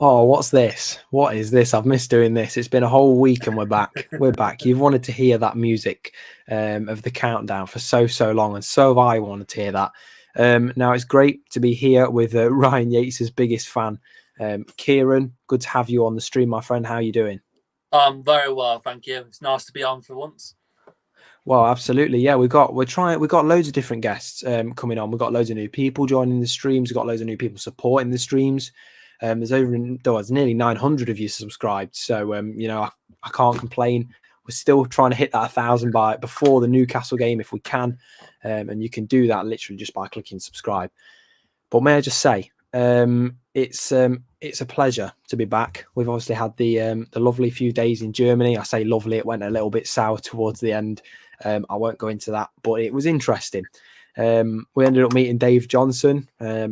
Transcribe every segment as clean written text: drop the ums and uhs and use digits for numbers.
Oh, what's this? What is this? I've missed doing this. It's been a whole week and we're back. We're back. You've wanted to hear that music of the countdown for so long, and so have I wanted to hear that. Now, it's great to be here with Ryan Yates' biggest fan. Kieran, good to have you on the stream, my friend. How are you doing? I'm very well, thank you. It's nice to be on for once. Well, absolutely. Yeah, we've got loads of different guests coming on. We've got loads of new people joining the streams. We've got loads of new people supporting the streams. There's nearly 900 of you subscribed. So, I can't complain. We're still trying to hit that 1,000 by before the Newcastle game if we can. And you can do that literally just by clicking subscribe. But may I just say, it's a pleasure to be back. We've obviously had the lovely few days in Germany. I say lovely, it went a little bit sour towards the end. I won't go into that, but it was interesting. We ended up meeting Dave Johnson,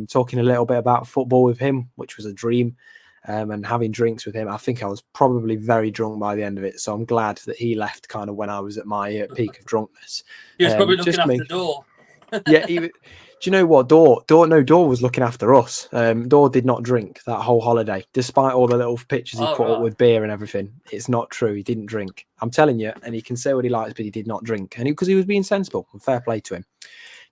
talking a little bit about football with him, which was a dream, and having drinks with him. I think I was probably very drunk by the end of it, so I'm glad that he left kind of when I was at my peak of drunkenness. He was probably looking after the door. Yeah, do you know what? Door was looking after us. Door did not drink that whole holiday, despite all the little pictures he put up with beer and everything. It's not true. He didn't drink. I'm telling you, and he can say what he likes, but he did not drink, and because he was being sensible. And fair play to him.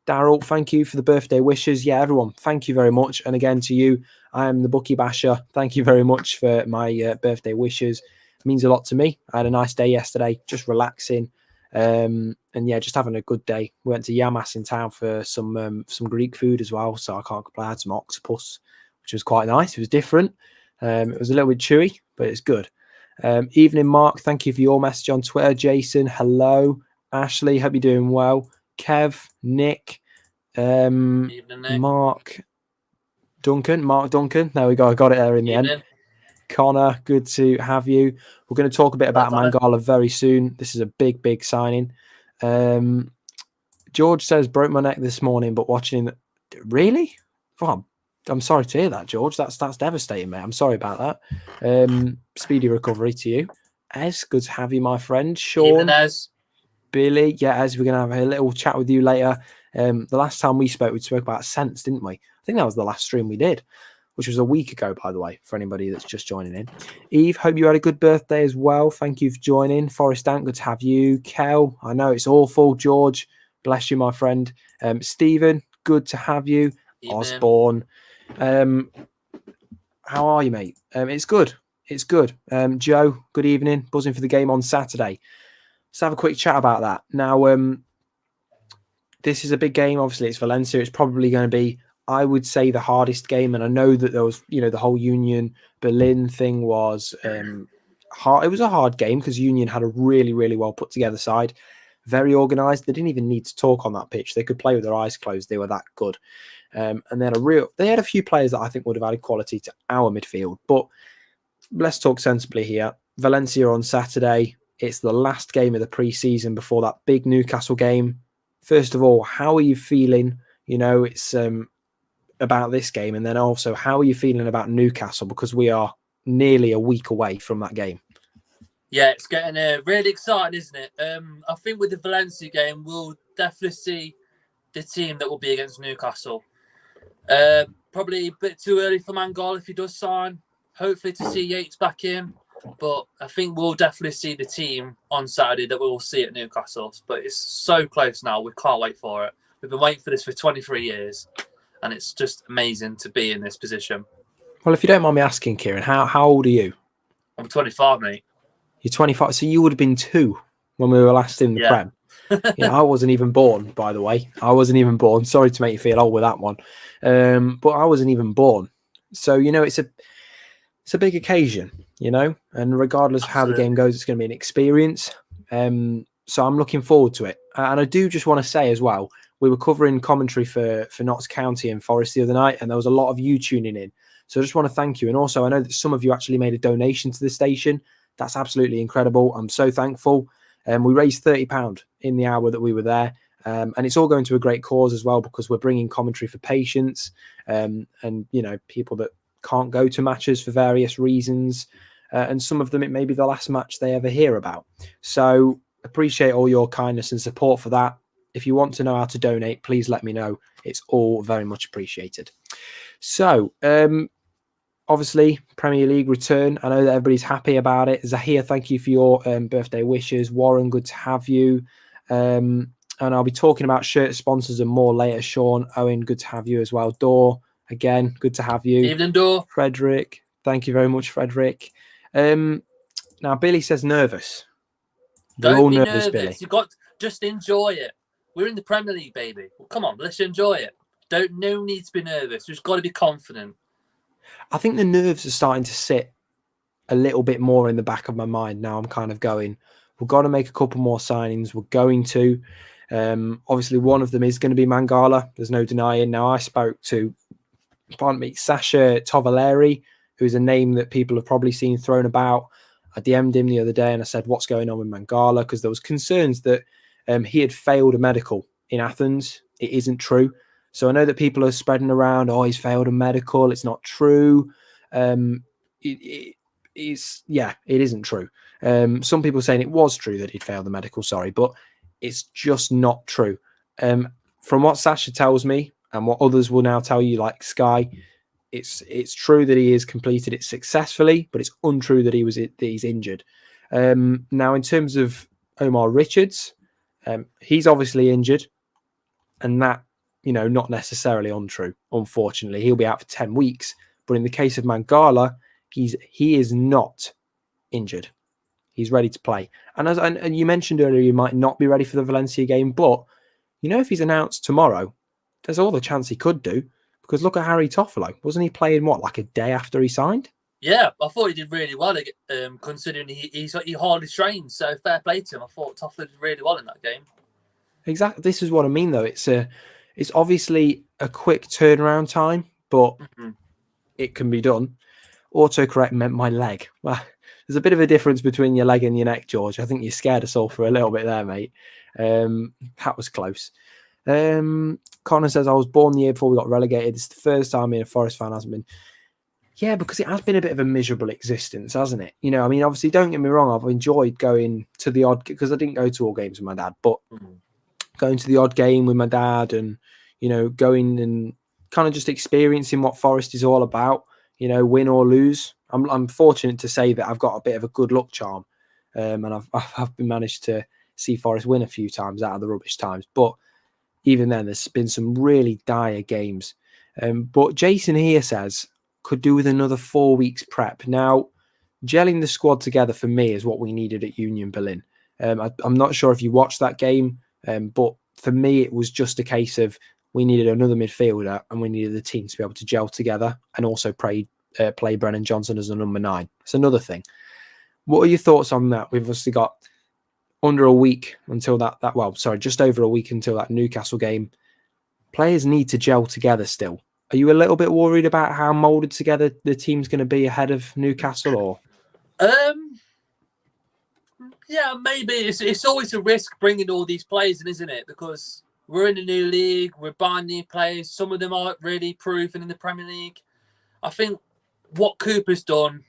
Daryl, thank you for the birthday wishes. Yeah, everyone, thank you very much. And again to you, I am the Bookie Basher. Thank you very much for my birthday wishes. It means a lot to me. I had a nice day yesterday, just relaxing. And yeah, just having a good day. We went to Yamas in town for some Greek food as well, so I can't complain. I had some octopus, which was quite nice. It was different. It was a little bit chewy, but it's good. Evening, Mark. Thank you for your message on Twitter. Jason, hello. Ashley, hope you're doing well. Kev, Nick, Evening, Nick. Mark Duncan. There we go. I got it there in the end. Connor, good to have you. We're going to talk a bit about Mangala very soon. This is a big signing. George says, broke my neck this morning, but watching... Really? Oh, I'm sorry to hear that, George. That's devastating, mate. I'm sorry about that. Speedy recovery to you. Ez, good to have you, my friend. Sean. Even Ez. Billy. Yeah, Ez, we're going to have a little chat with you later. The last time we spoke about scents, didn't we? I think that was the last stream we did, which was a week ago, by the way, for anybody that's just joining in. Eve, hope you had a good birthday as well. Thank you for joining. Forest Ant, good to have you. Kel, I know it's awful. George, bless you, my friend. Stephen, good to have you. Evening. Osborne. How are you, mate? It's good. It's good. Joe, good evening. Buzzing for the game on Saturday. Let's have a quick chat about that. Now, this is a big game. Obviously, it's Valencia. It's probably going to be, I would say, the hardest game. And I know that there was, the whole Union Berlin thing was hard. It was a hard game because Union had a really well put together side, very organised. They didn't even need to talk on that pitch. They could play with their eyes closed. They were that good. And then they had a few players that I think would have added quality to our midfield. But let's talk sensibly here. Valencia on Saturday. It's the last game of the pre-season before that big Newcastle game. First of all, how are you feeling? It's about this game, and then also, how are you feeling about Newcastle? Because we are nearly a week away from that game. Yeah, it's getting really exciting, isn't it? I think with the Valencia game, we'll definitely see the team that will be against Newcastle. Probably a bit too early for Mangala if he does sign. Hopefully to see Yates back in. But I think we'll definitely see the team on Saturday that we'll see at Newcastle. But it's so close now. We can't wait for it. We've been waiting for this for 23 years. And it's just amazing to be in this position. Well, if you don't mind me asking, Kieran, how old are you? I'm 25, mate. You're 25. So you would have been 2 when we were last in the Prem. I wasn't even born, by the way. I wasn't even born. Sorry to make you feel old with that one. But I wasn't even born. So, it's a big occasion, and regardless of how the game goes, it's going to be an experience. So I'm looking forward to it. And I do just want to say as well, we were covering commentary for Notts County and Forest the other night, and there was a lot of you tuning in. So I just want to thank you. And also, I know that some of you actually made a donation to the station. That's absolutely incredible. I'm so thankful. We raised £30 in the hour that we were there. And it's all going to a great cause as well, because we're bringing commentary for patients and, people that can't go to matches for various reasons. And some of them, it may be the last match they ever hear about. So appreciate all your kindness and support for that. If you want to know how to donate, please let me know. It's all very much appreciated. So obviously, Premier League return. I know that everybody's happy about it. Zahir, thank you for your birthday wishes. Warren, good to have you. And I'll be talking about shirt sponsors and more later. Sean, Owen, good to have you as well. Dor, again, good to have you. Evening, Dor. Frederick, thank you very much, Frederick. Now, Billy says nervous. We're all nervous, Billy. You got just enjoy it. We're in the Premier League, baby. Well, come on, let's enjoy it. No need to be nervous. We've just got to be confident. I think the nerves are starting to sit a little bit more in the back of my mind now. I'm kind of going, we've got to make a couple more signings. We're going to. Obviously, one of them is going to be Mangala. There's no denying. Now, I spoke to, Sasha Tovaleri, who's a name that people have probably seen thrown about. I DM'd him the other day and I said, what's going on with Mangala? Because there was concerns that he had failed a medical in Athens. It isn't true. So I know that people are spreading around, he's failed a medical. It's not true. It isn't true. Some people saying it was true that he'd failed the medical, but it's just not true. From what Sasha tells me and what others will now tell you, like Sky, it's true that he has completed it successfully, but it's untrue that he's injured. Now, in terms of Omar Richards, he's obviously injured, and that, not necessarily untrue. Unfortunately, he'll be out for 10 weeks. But in the case of Mangala, he is not injured. He's ready to play. And you mentioned earlier he might not be ready for the Valencia game, but if he's announced tomorrow, there's all the chance he could do. Because look at Harry Toffolo. Wasn't he playing, like a day after he signed? Yeah, I thought he did really well, considering he hardly trained. So fair play to him. I thought Toffolo did really well in that game. Exactly. This is what I mean, though. It's obviously a quick turnaround time, but it can be done. Autocorrect meant my leg. Well, there's a bit of a difference between your leg and your neck, George. I think you scared us all for a little bit there, mate. That was close. Connor says, I was born the year before we got relegated. It's the first time being a Forest fan hasn't been. Yeah, because it has been a bit of a miserable existence, hasn't it? Obviously, don't get me wrong. I've enjoyed going to the odd, because I didn't go to all games with my dad, but going to the odd game with my dad and, going and kind of just experiencing what Forest is all about, win or lose. I'm fortunate to say that I've got a bit of a good luck charm. And I've been managed to see Forest win a few times out of the rubbish times. But even then, there's been some really dire games. But Jason here says, could do with another 4 weeks prep. Now, gelling the squad together for me is what we needed at Union Berlin. I'm not sure if you watched that game, but for me, it was just a case of we needed another midfielder and we needed the team to be able to gel together and also play Brennan Johnson as a number 9. It's another thing. What are your thoughts on that? We've obviously got under a week until just over a week until that Newcastle game. Players need to gel together still. Are you a little bit worried about how moulded together the team's going to be ahead of Newcastle? Or yeah, maybe. It's always a risk bringing all these players in, isn't it? Because we're in a new league, we're buying new players. Some of them aren't really proven in the Premier League. I think what Cooper's done,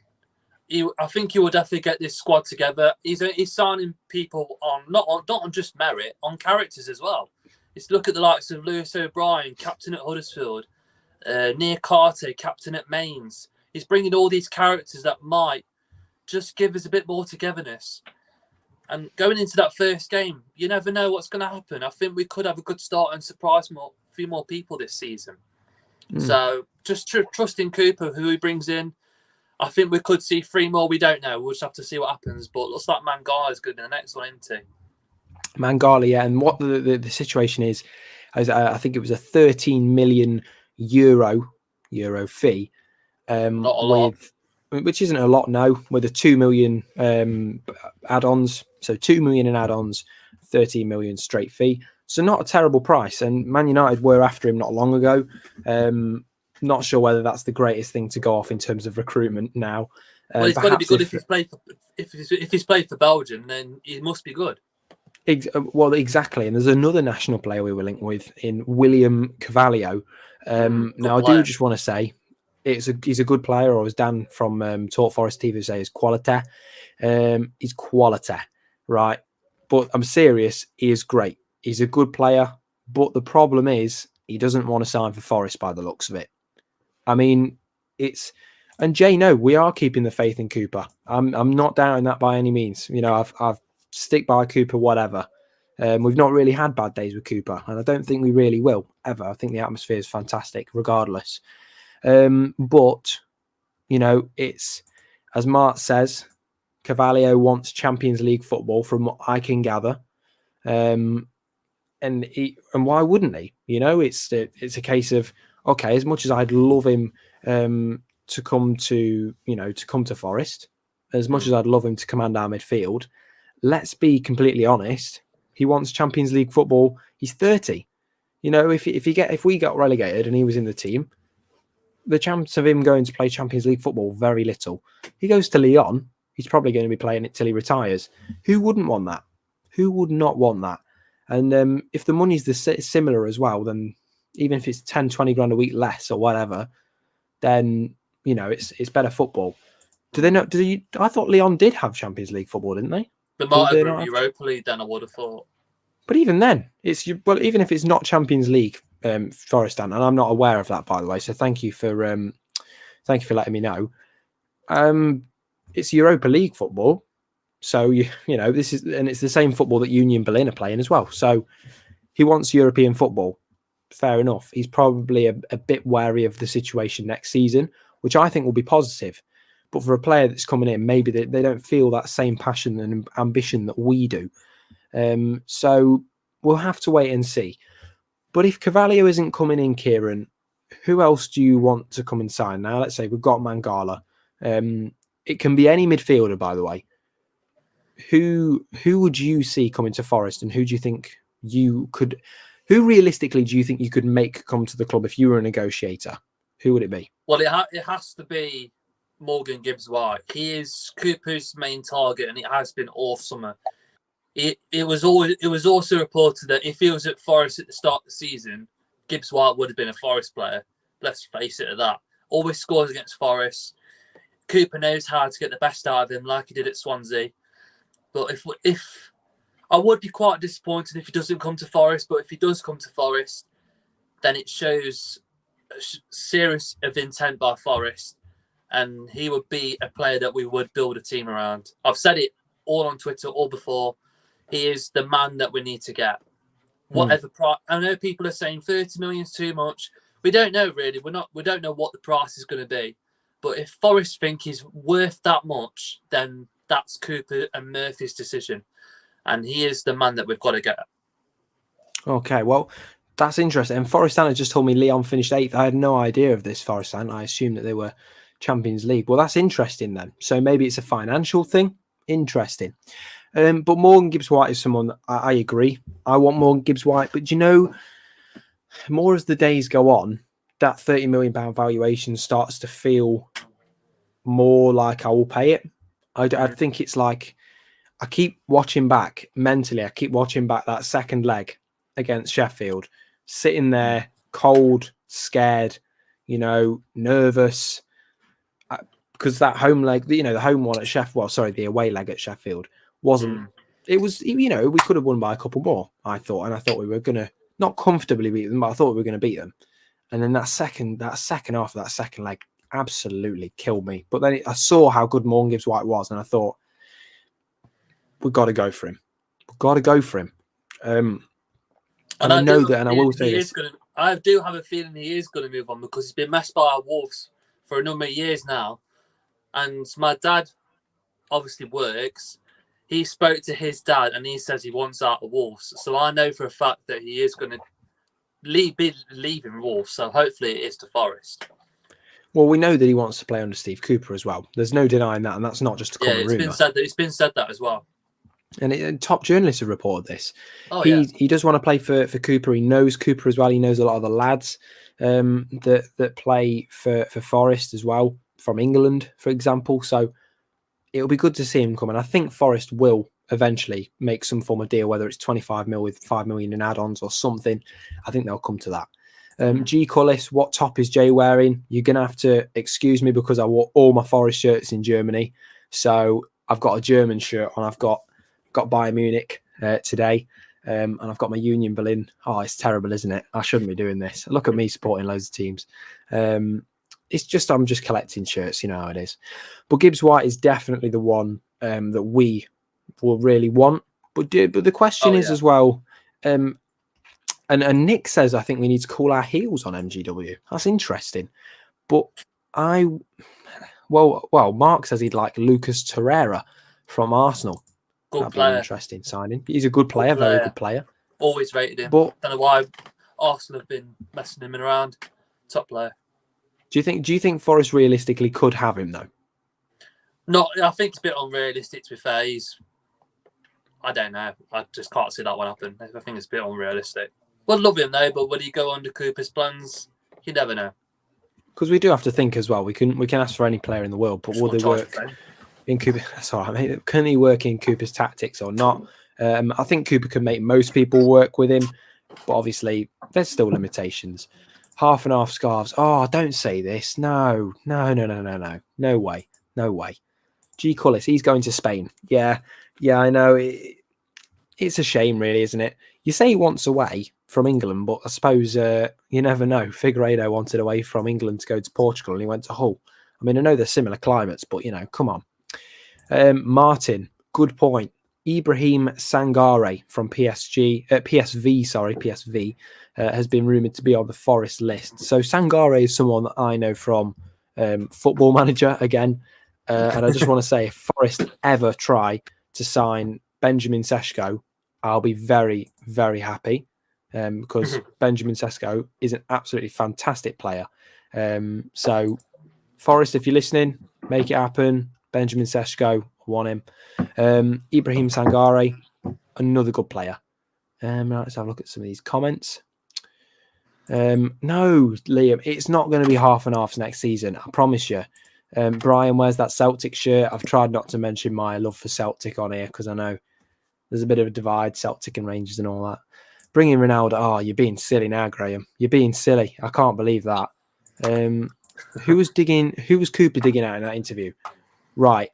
I think he will definitely get this squad together. He's signing people on not on just merit, on characters as well. It's look at the likes of Lewis O'Brien, captain at Huddersfield, Near Carter, captain at Mainz. He's bringing all these characters that might just give us a bit more togetherness. And going into that first game, you never know what's going to happen. I think we could have a good start and surprise a few more people this season. So just trust in Cooper, who he brings in. I think we could see 3 more. We don't know. We'll just have to see what happens. But it looks like Mangala is going to be the next one, isn't he? Mangala, yeah. And what the situation is I think it was a 13 million euro fee. Not a lot. Which isn't a lot now, with a 2 million add-ons. So 2 million in add-ons, 13 million straight fee. So not a terrible price. And Man United were after him not long ago. Not sure whether that's the greatest thing to go off in terms of recruitment now. Well, he's got to be good if he's played for Belgium, then he must be good. Well, exactly. And there's another national player we were linked with in William Carvalho. Now, I do just want to say he's a good player, or as Dan from Talk Forest TV say, is quality. He's quality, right? But I'm serious. He is great. He's a good player. But the problem is he doesn't want to sign for Forest by the looks of it. I mean, And Jay, no, we are keeping the faith in Cooper. I'm not doubting that by any means. You know, I've stick by Cooper, whatever. We've not really had bad days with Cooper, and I don't think we really will ever. I think the atmosphere is fantastic, regardless. But you know, it's as Mart says, Cavalio wants Champions League football, from what I can gather. And why wouldn't he? You know, it's a case of, okay, as much as I'd love him to come to Forest, as much as I'd love him to command our midfield, let's be completely honest. He wants Champions League football. He's 30. You know, if we got relegated and he was in the team, the chance of him going to play Champions League football, very little. He goes to Lyon, he's probably going to be playing it till he retires. Who wouldn't want that? Who would not want that? And if the money's similar as well, then even if it's 10, 20 grand a week less or whatever, then, you know, it's better football. Do they not? I thought Lyon did have Champions League football, didn't they? They might have Europa League then, I would have thought. But even then, even if it's not Champions League, Forest, and I'm not aware of that, by the way. So thank you for letting me know. It's Europa League football, so you know this is, and it's the same football that Union Berlin are playing as well. So he wants European football. Fair enough. He's probably a bit wary of the situation next season, which I think will be positive. But for a player that's coming in, maybe they don't feel that same passion and ambition that we do. So we'll have to wait and see. But if Cavalio isn't coming in, Kieran, who else do you want to come and sign? Now, let's say we've got Mangala. It can be any midfielder, by the way. Who would you see coming to Forest, and who do you think you could? Who realistically do you think you could make come to the club if you were a negotiator? Who would it be? Well, it has to be Morgan Gibbs-White. He is Cooper's main target, and it has been all summer. It was also reported that if he was at Forest at the start of the season, Gibbs-White would have been a Forest player. Let's face it at that. Always scores against Forest. Cooper knows how to get the best out of him, like he did at Swansea. But if I would be quite disappointed if he doesn't come to Forest, but if he does come to Forest, then it shows a serious of intent by Forest, and he would be a player that we would build a team around. I've said it all on Twitter, all before. He is the man that we need to get. Whatever price. I know people are saying 30 million is too much. We don't know really. We don't know what the price is going to be. But if Forest think he's worth that much, then that's Cooper and Murphy's decision. And he is the man that we've got to get. Okay, well, that's interesting. And Forest Stand just told me Lyon finished 8th. I had no idea of this, Forest Stand. I assumed that they were Champions League. Well, that's interesting then. So maybe it's a financial thing. Interesting. But Morgan Gibbs-White is someone that I agree. I want Morgan Gibbs-White. But you know, more as the days go on, that £30 million valuation starts to feel more like I will pay it. I think it's like, I keep watching back mentally. I keep watching back that second leg against Sheffield, sitting there cold, scared, you know, nervous, because that home leg, you know, the home one at Sheffield, well, sorry, the away leg at Sheffield wasn't. It was, you know, we could have won by a couple more, I thought, and I thought we were going to not comfortably beat them, but I thought we were going to beat them. And then that second half of that second leg absolutely killed me. But then I saw how good Morgan Gibbs-White was, and I thought, we've got to go for him. We've got to go for him. And I know that, and I will say this. I do have a feeling he is going to move on, because he's been messed by our Wolves for a number of years now. And my dad obviously works. He spoke to his dad, and he says he wants out of Wolves. So I know for a fact that he is going to be leaving Wolves. So hopefully it is to Forest. Well, we know that he wants to play under Steve Cooper as well. There's no denying that, and that's not just a common rumour. It's been said that as well. And top journalists have reported this. He does want to play for Cooper. He knows Cooper as well. He knows a lot of the lads that play for Forest as well, from England, for example. So it'll be good to see him come. And I think Forest will eventually make some form of deal, whether it's 25 mil with 5 million in add-ons or something. I think they'll come to that. G. Cullis, what top is Jay wearing? You're going to have to excuse me because I wore all my Forest shirts in Germany. So I've got a German shirt on. I've got Bayern Munich today. And I've got my Union Berlin. Oh, it's terrible, isn't it? I shouldn't be doing this. Look at me supporting loads of teams. it's just I'm just collecting shirts, you know how it is. But Gibbs White is definitely the one that we will really want. But the question is as well, and Nick says I think we need to call our heels on MGW. That's interesting. But Mark says he'd like Lucas Torreira from Arsenal. That'd be an interesting signing. He's a good player, very good player. Always rated him. But don't know why Arsenal have been messing him around. Top player. Do you think Forest realistically could have him though? No, I think it's a bit unrealistic to be fair. I don't know. I just can't see that one happen. I think it's a bit unrealistic. Would love him though, but would he go under Cooper's plans? You never know. Because we do have to think as well. We can ask for any player in the world, but will they work in Cooper? That's all right, mate. Can he work in Cooper's tactics or not? I think Cooper can make most people work with him, but obviously there's still limitations. Half and half scarves. Oh, don't say this. No way. G. Cullis, he's going to Spain. Yeah, I know. It's a shame, really, isn't it? You say he wants away from England, but I suppose you never know. Figueiredo wanted away from England to go to Portugal, and he went to Hull. I mean, I know they're similar climates, but, come on. Martin, good point. Ibrahim Sangare from PSV, has been rumoured to be on the Forest list. So Sangare is someone that I know from Football Manager again. And I just want to say, if Forest ever try to sign Benjamin Sesko, I'll be very, very happy because Benjamin Sesko is an absolutely fantastic player. So Forest, if you're listening, make it happen. Benjamin Sesko, I want him. Ibrahim Sangare, another good player. Let's have a look at some of these comments. No, Liam, it's not going to be half and halves next season. I promise you. Brian wears that Celtic shirt. I've tried not to mention my love for Celtic on here because I know there's a bit of a divide, Celtic and Rangers and all that. Bringing Ronaldo. Oh, you're being silly now, Graham. You're being silly. I can't believe that. Who was Cooper digging out in that interview? Right.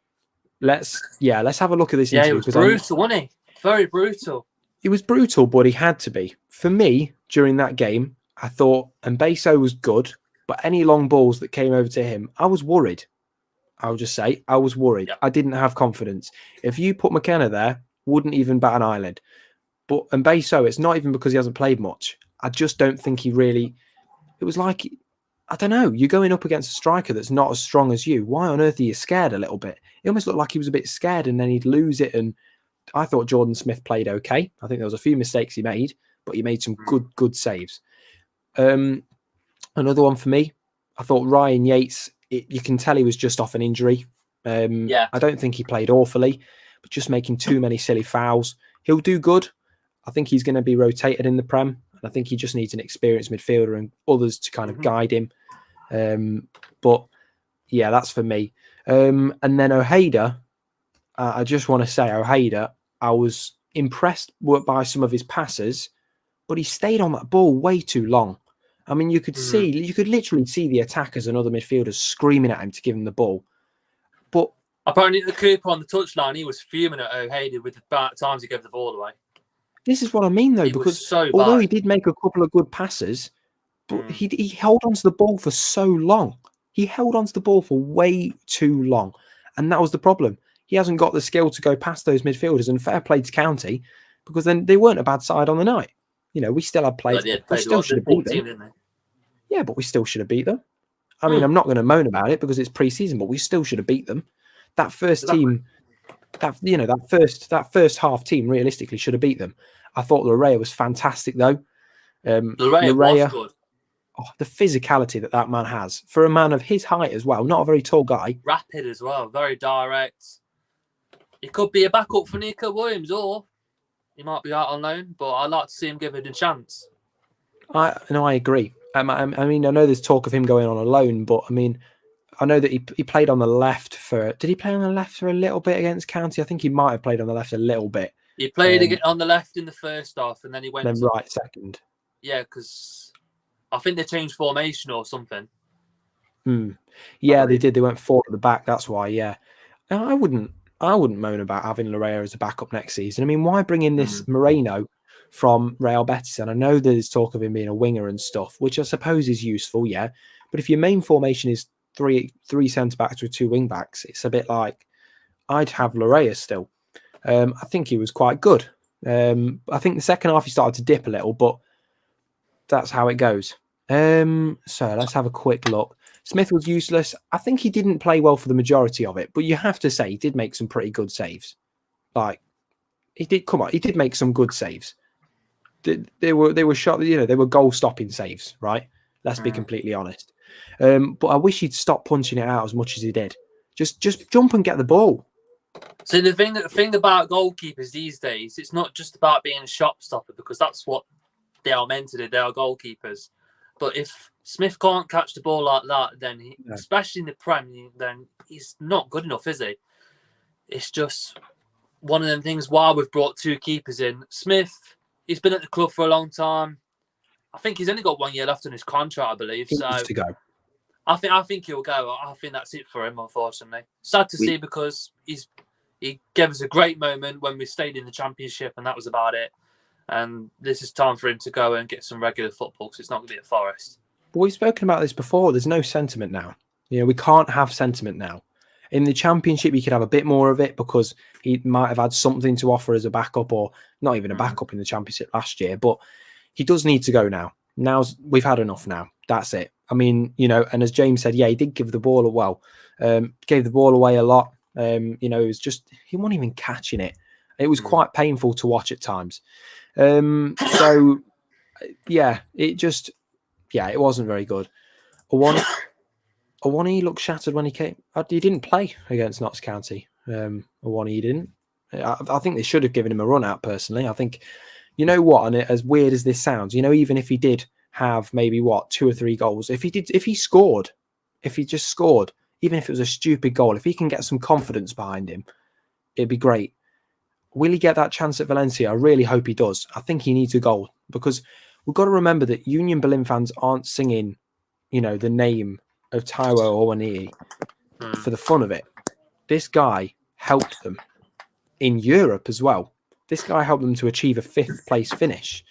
Let's have a look at this interview. Yeah, it was brutal, wasn't he? Very brutal. It was brutal, but he had to be. For me, during that game, I thought Mbeso was good, but any long balls that came over to him, I was worried. I'll just say, I was worried. Yep. I didn't have confidence. If you put McKenna there, wouldn't even bat an eyelid. But Mbeso, it's not even because he hasn't played much. I just don't think he really... It was like, I don't know, you're going up against a striker that's not as strong as you. Why on earth are you scared a little bit? It almost looked like he was a bit scared and then he'd lose it. And I thought Jordan Smith played okay. I think there was a few mistakes he made, but he made some good saves. Another one for me, I thought Ryan Yates, you can tell he was just off an injury. I don't think he played awfully, but just making too many silly fouls. He'll do good. I think he's going to be rotated in the Prem, and I think he just needs an experienced midfielder and others to kind of guide him. But yeah, that's for me. And then Ojeda, I just want to say Ojeda, I was impressed by some of his passes, but he stayed on that ball way too long. I mean, you could literally see the attackers and other midfielders screaming at him to give him the ball. But apparently, the Cooper on the touchline, he was fuming at Ojeda with the times he gave the ball away. This is what I mean, though, because although he did make a couple of good passes, but he held onto the ball for so long. He held onto the ball for way too long, and that was the problem. He hasn't got the skill to go past those midfielders, and fair play to County, because then they weren't a bad side on the night. We still had played. We still should have beat them. Yeah, but we still should have beat them. I mean, I'm not going to moan about it because it's pre-season, but we still should have beat them. That first team, that first half team, realistically should have beat them. I thought Larea was fantastic, though. Larea was good. Oh, the physicality that man has for a man of his height as well. Not a very tall guy. Rapid as well. Very direct. He could be a backup for Nico Williams, or he might be out on loan. But I'd like to see him give it a chance. I agree. I mean, I know there's talk of him going on a loan, but I mean, I know that he played on the left for... Did he play on the left for a little bit against County? I think he might have played on the left a little bit. He played on the left in the first half, and then he went... Then right second. Yeah, because I think they changed formation or something. Yeah, they did. They went forward at the back. That's why, yeah. I wouldn't moan about having Larea as a backup next season. I mean, why bring in this Moreno from Real Betis? And I know there's talk of him being a winger and stuff, which I suppose is useful, yeah. But if your main formation is three centre-backs with 2 wing-backs, it's a bit like I'd have Larea still. I think he was quite good. I think the second half he started to dip a little, but that's how it goes. So let's have a quick look. Smith was useless. I think he didn't play well for the majority of it, but you have to say he did make some pretty good saves. Like he did. Come on, he did make some good saves. They were shot. They were goal-stopping saves, right? Let's be completely honest. But I wish he'd stop punching it out as much as he did. Just jump and get the ball. So the thing about goalkeepers these days, it's not just about being a shot stopper, because that's what they are meant to do. They are goalkeepers. But if Smith can't catch the ball like that, then especially in the Prem, then he's not good enough, is he? It's just one of them things. Why we've brought 2 keepers in. Smith, he's been at the club for a long time. I think he's only got 1 year left on his contract, I believe. He needs to go. I think he'll go. I think that's it for him, unfortunately. Sad to see, because he gave us a great moment when we stayed in the Championship, and that was about it. And this is time for him to go and get some regular football, because it's not going to be at Forest. But we've spoken about this before. There's no sentiment now. We can't have sentiment now. In the Championship, you could have a bit more of it because he might have had something to offer as a backup, or not even a backup in the Championship last year. But he does need to go now. We've had enough now. That's it. I mean, and as James said, yeah, he did give the ball gave the ball away a lot. It was just, he wasn't even catching it. It was quite painful to watch at times. So yeah, it wasn't very good. Awani looked shattered when he came. He didn't play against Notts County. Awani didn't. I think they should have given him a run out, personally. I think, you know what, and as weird as this sounds, even if he did have maybe 2 or 3 goals, if he just scored, even if it was a stupid goal, if he can get some confidence behind him, it'd be great. Will he get that chance at Valencia? I really hope he does. I think he needs a goal, because we've got to remember that Union Berlin fans aren't singing, the name of Taiwo Awoniyi for the fun of it. This guy helped them in Europe as well. This guy helped them to achieve a 5th place finish.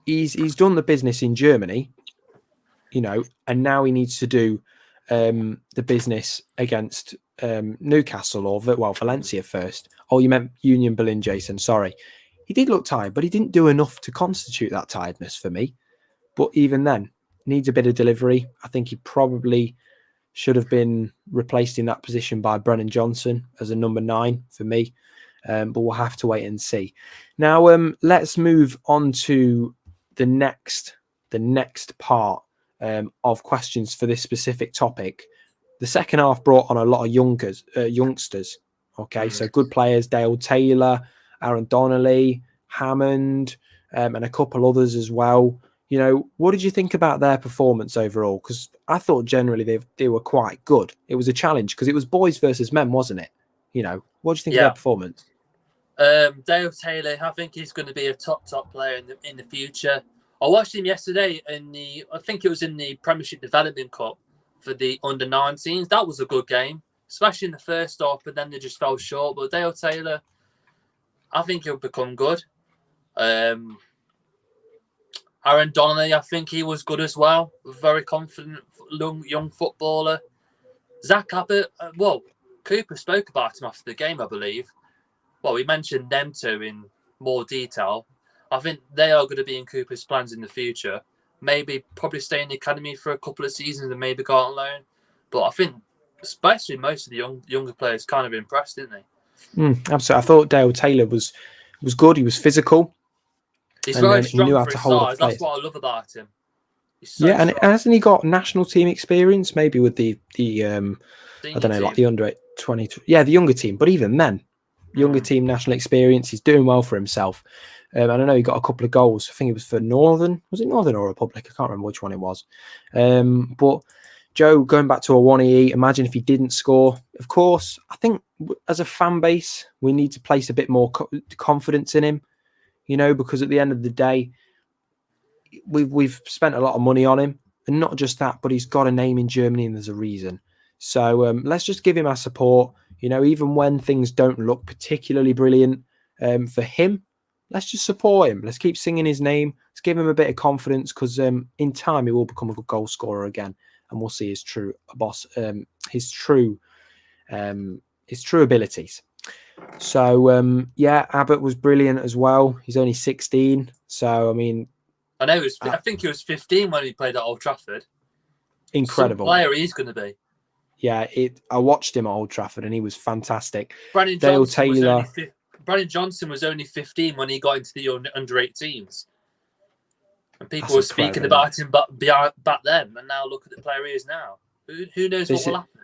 He's done the business in Germany, and now he needs to do the business against Newcastle or Valencia first. Oh, you meant Union Berlin, Jason. Sorry. He did look tired, but he didn't do enough to constitute that tiredness for me. But even then, needs a bit of delivery. I think he probably should have been replaced in that position by Brennan Johnson as a number 9 for me. But we'll have to wait and see. Now, let's move on to the next part of questions for this specific topic. The second half brought on a lot of youngsters. Okay, so good players: Dale Taylor, Aaron Donnelly, Hammond, and a couple others as well. What did you think about their performance overall? Because I thought generally they were quite good. It was a challenge because it was boys versus men, wasn't it? What do you think of their performance? Dale Taylor, I think he's going to be a top player in the future. I watched him yesterday I think it was in the Premiership Development Cup for the under-19s. That was a good game, especially in the first half, but then they just fell short. But Dale Taylor, I think he'll become good. Aaron Donnelly, I think he was good as well. Very confident young footballer. Zach Abbott, Cooper spoke about him after the game, I believe. Well, we mentioned them 2 in more detail. I think they are going to be in Cooper's plans in the future. Probably stay in the academy for a couple of seasons and maybe go out on loan. But I think, especially most of the younger players, kind of impressed, didn't they? Absolutely. I thought Dale Taylor was good. He was physical. He's very strong for his size. That's what I love about him. And hasn't he got national team experience? Maybe with the I don't know, like the under 20. Yeah, the younger team. But even then, younger team national experience. He's doing well for himself. I don't know. He got a couple of goals. I think it was for Northern. Was it Northern or Republic? I can't remember which one it was. But Joe, going back to Awoniyi, imagine if he didn't score. Of course, I think as a fan base, we need to place a bit more confidence in him. Because at the end of the day, we've spent a lot of money on him, and not just that, but he's got a name in Germany, and there's a reason. So let's just give him our support. Even when things don't look particularly brilliant for him, let's just support him. Let's keep singing his name. Let's give him a bit of confidence, because in time he will become a good goal scorer again, and we'll see his true abilities. So yeah, Abbott was brilliant as well. He's only 16, so I mean, I know. I think he was 15 when he played at Old Trafford. Incredible Some player he's going to be. Yeah, I watched him at Old Trafford and he was fantastic. Brandon Johnson was only 15 when he got into the under 18s. And people were speaking about him back then, and now look at the player he is now. Who knows what will happen?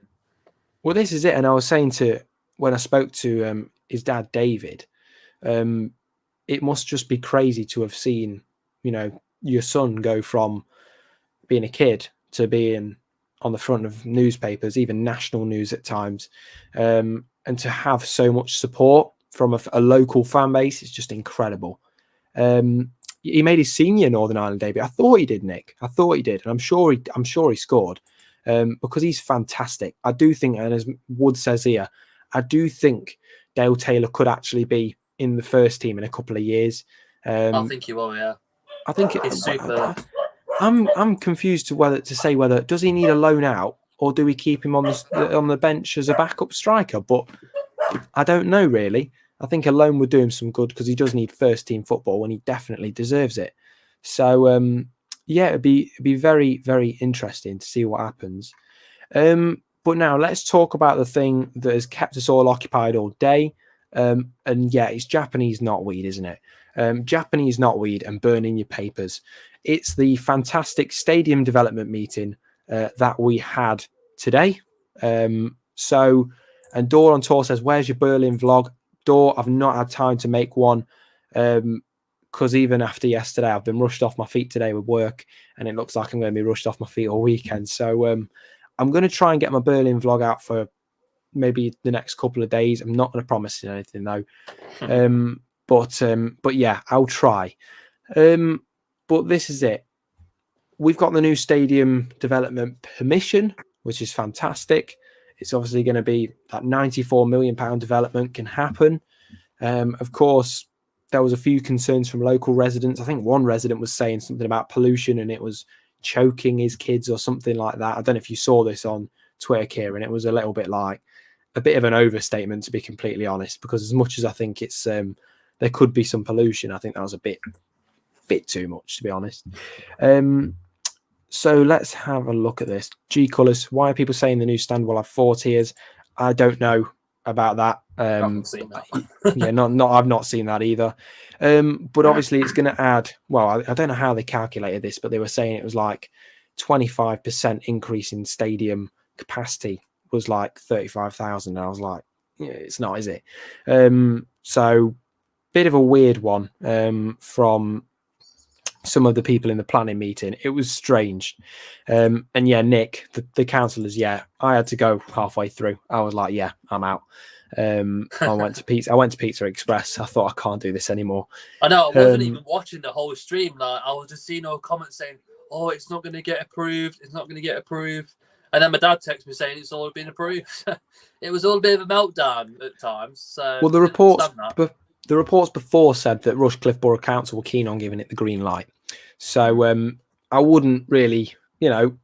Well, this is it. And I was saying when I spoke to his dad, David, it must just be crazy to have seen, your son go from being a kid to being on the front of newspapers, even national news at times, and to have so much support from a local fan base is just incredible. He made his senior Northern Ireland debut. I thought he did, Nick. I thought he did, and I'm sure he scored because he's fantastic. I do think, and as Wood says here, I do think Dale Taylor could actually be in the first team in a couple of years. I think he will. Yeah, I think it's super. I'm confused to whether does he need a loan out, or do we keep him on the bench as a backup striker? But I don't know really. I think a loan would do him some good, because he does need first team football and he definitely deserves it. So yeah, it'd be very, very interesting to see what happens. But now let's talk about the thing that has kept us all occupied all day. And yeah, it's Japanese knotweed, isn't it? Japanese knotweed and burning your papers. It's the fantastic stadium development meeting that we had today. And Dor on tour says, where's your Berlin vlog? Dor, I've not had time to make one, because even after yesterday, I've been rushed off my feet today with work, and it looks like I'm going to be rushed off my feet all weekend. So I'm going to try and get my Berlin vlog out for maybe the next couple of days. I'm not going to promise anything though. But yeah, I'll try. But this is it. We've got the new stadium development permission, which is fantastic. It's obviously going to be that £94 million development can happen. Of course, there was a few concerns from local residents. I think one resident was saying something about pollution and it was choking his kids or something like that. I don't know if you saw this on Twitter, Kieran. It was a little bit like a bit of an overstatement, to be completely honest, because as much as I think it's there could be some pollution, I think that was a bit too much, to be honest. So let's have a look at this. G Colours, why are people saying the new stand will have 4 tiers? I don't know about that. I haven't seen that. Yeah, I've not seen that either. But obviously it's going to add, well, I don't know how they calculated this, but they were saying it was like 25% increase in stadium capacity was like 35,000. And I was like, yeah, it's not, is it? So bit of a weird one from some of the people in the planning meeting. It was strange. And yeah, Nick, the councillors, yeah, I had to go halfway through. I was like, yeah, I'm out. I went to Pizza Express. I thought, I can't do this anymore. I know, I wasn't even watching the whole stream. Like, I was just seeing all comments saying, oh, it's not going to get approved. It's not going to get approved. And then my dad texted me saying it's all been approved. It was all a bit of a meltdown at times. So well, the reports before said that Rushcliffe Borough Council were keen on giving it the green light. So I wouldn't really,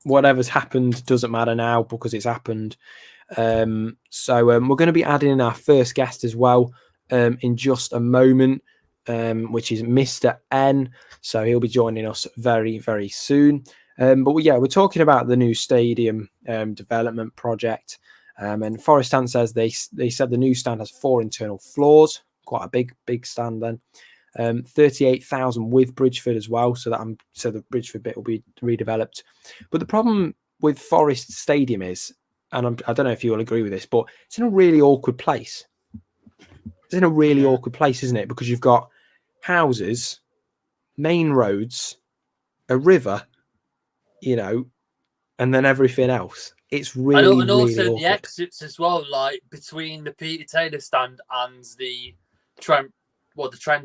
whatever's happened doesn't matter now because it's happened. So we're going to be adding in our first guest as well in just a moment, which is Mr. N. So he'll be joining us very, very soon. But yeah, we're talking about the new stadium development project. And Forest Stand says they said the new stand has 4 internal floors. Quite a big stand then. 38,000 with Bridgeford as well. So the Bridgeford bit will be redeveloped. But the problem with Forest Stadium is, and I don't know if you will agree with this, but it's in a really awkward place. It's in a really awkward place, isn't it? Because you've got houses, main roads, a river, and then everything else. It's really, and also really the exits as well, like between the Peter Taylor stand and the Trent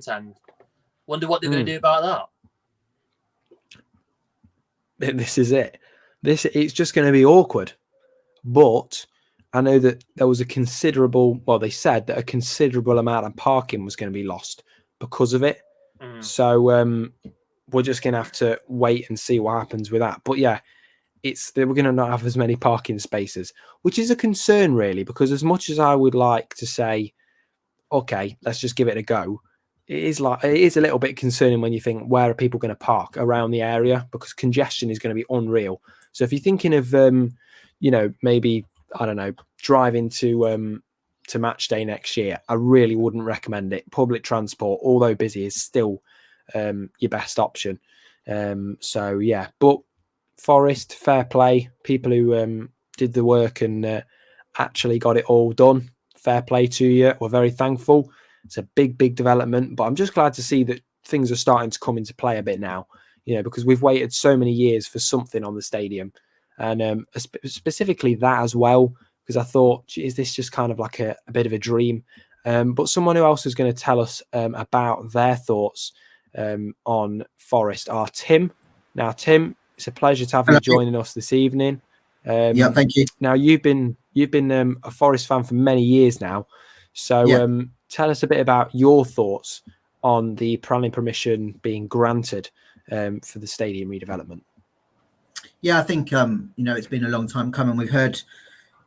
end. Wonder what they're going to do about that. This is it. It's just going to be awkward. But I know that there was they said that a considerable amount of parking was going to be lost because of it. So we're just going to have to wait and see what happens with that. But yeah, we're going to not have as many parking spaces, which is a concern really, because as much as I would like to say, okay, let's just give it a go, it is a little bit concerning when you think, where are people going to park around the area, because congestion is going to be unreal. So if you're thinking of maybe, I don't know, driving to match day next year, I really wouldn't recommend it. Public transport, although busy, is still your best option. So yeah, but Forest, fair play, people who did the work and actually got it all done, fair play to you. We're very thankful. It's a big development, but I'm just glad to see that things are starting to come into play a bit now, because we've waited so many years for something on the stadium, and specifically that as well, because I thought, is this just kind of like a bit of a dream? But someone who else is going to tell us about their thoughts on Forest are Tim. Now, Tim, it's a pleasure to have you joining us this evening. Yeah, thank you. Now, you've been a Forest fan for many years now, so tell us a bit about your thoughts on the planning permission being granted for the stadium redevelopment. Yeah, I think it's been a long time coming. We've heard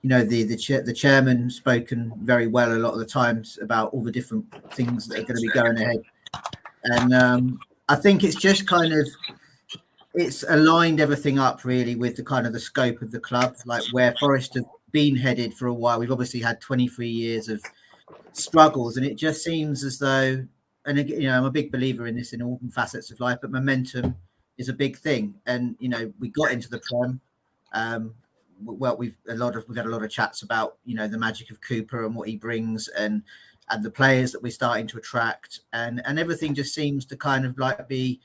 the chairman spoken very well a lot of the times about all the different things that are going to be going ahead, and I think it's just it's aligned everything up really with the kind of the scope of the club, like where Forest have been headed for a while. We've obviously had 23 years of struggles, and it just seems as though, and I'm a big believer in this in all facets of life, but momentum is a big thing. And we got into the Prem. Well, we've had a lot of chats about the magic of Cooper and what he brings, and the players that we're starting to attract, and everything just seems to kind of like be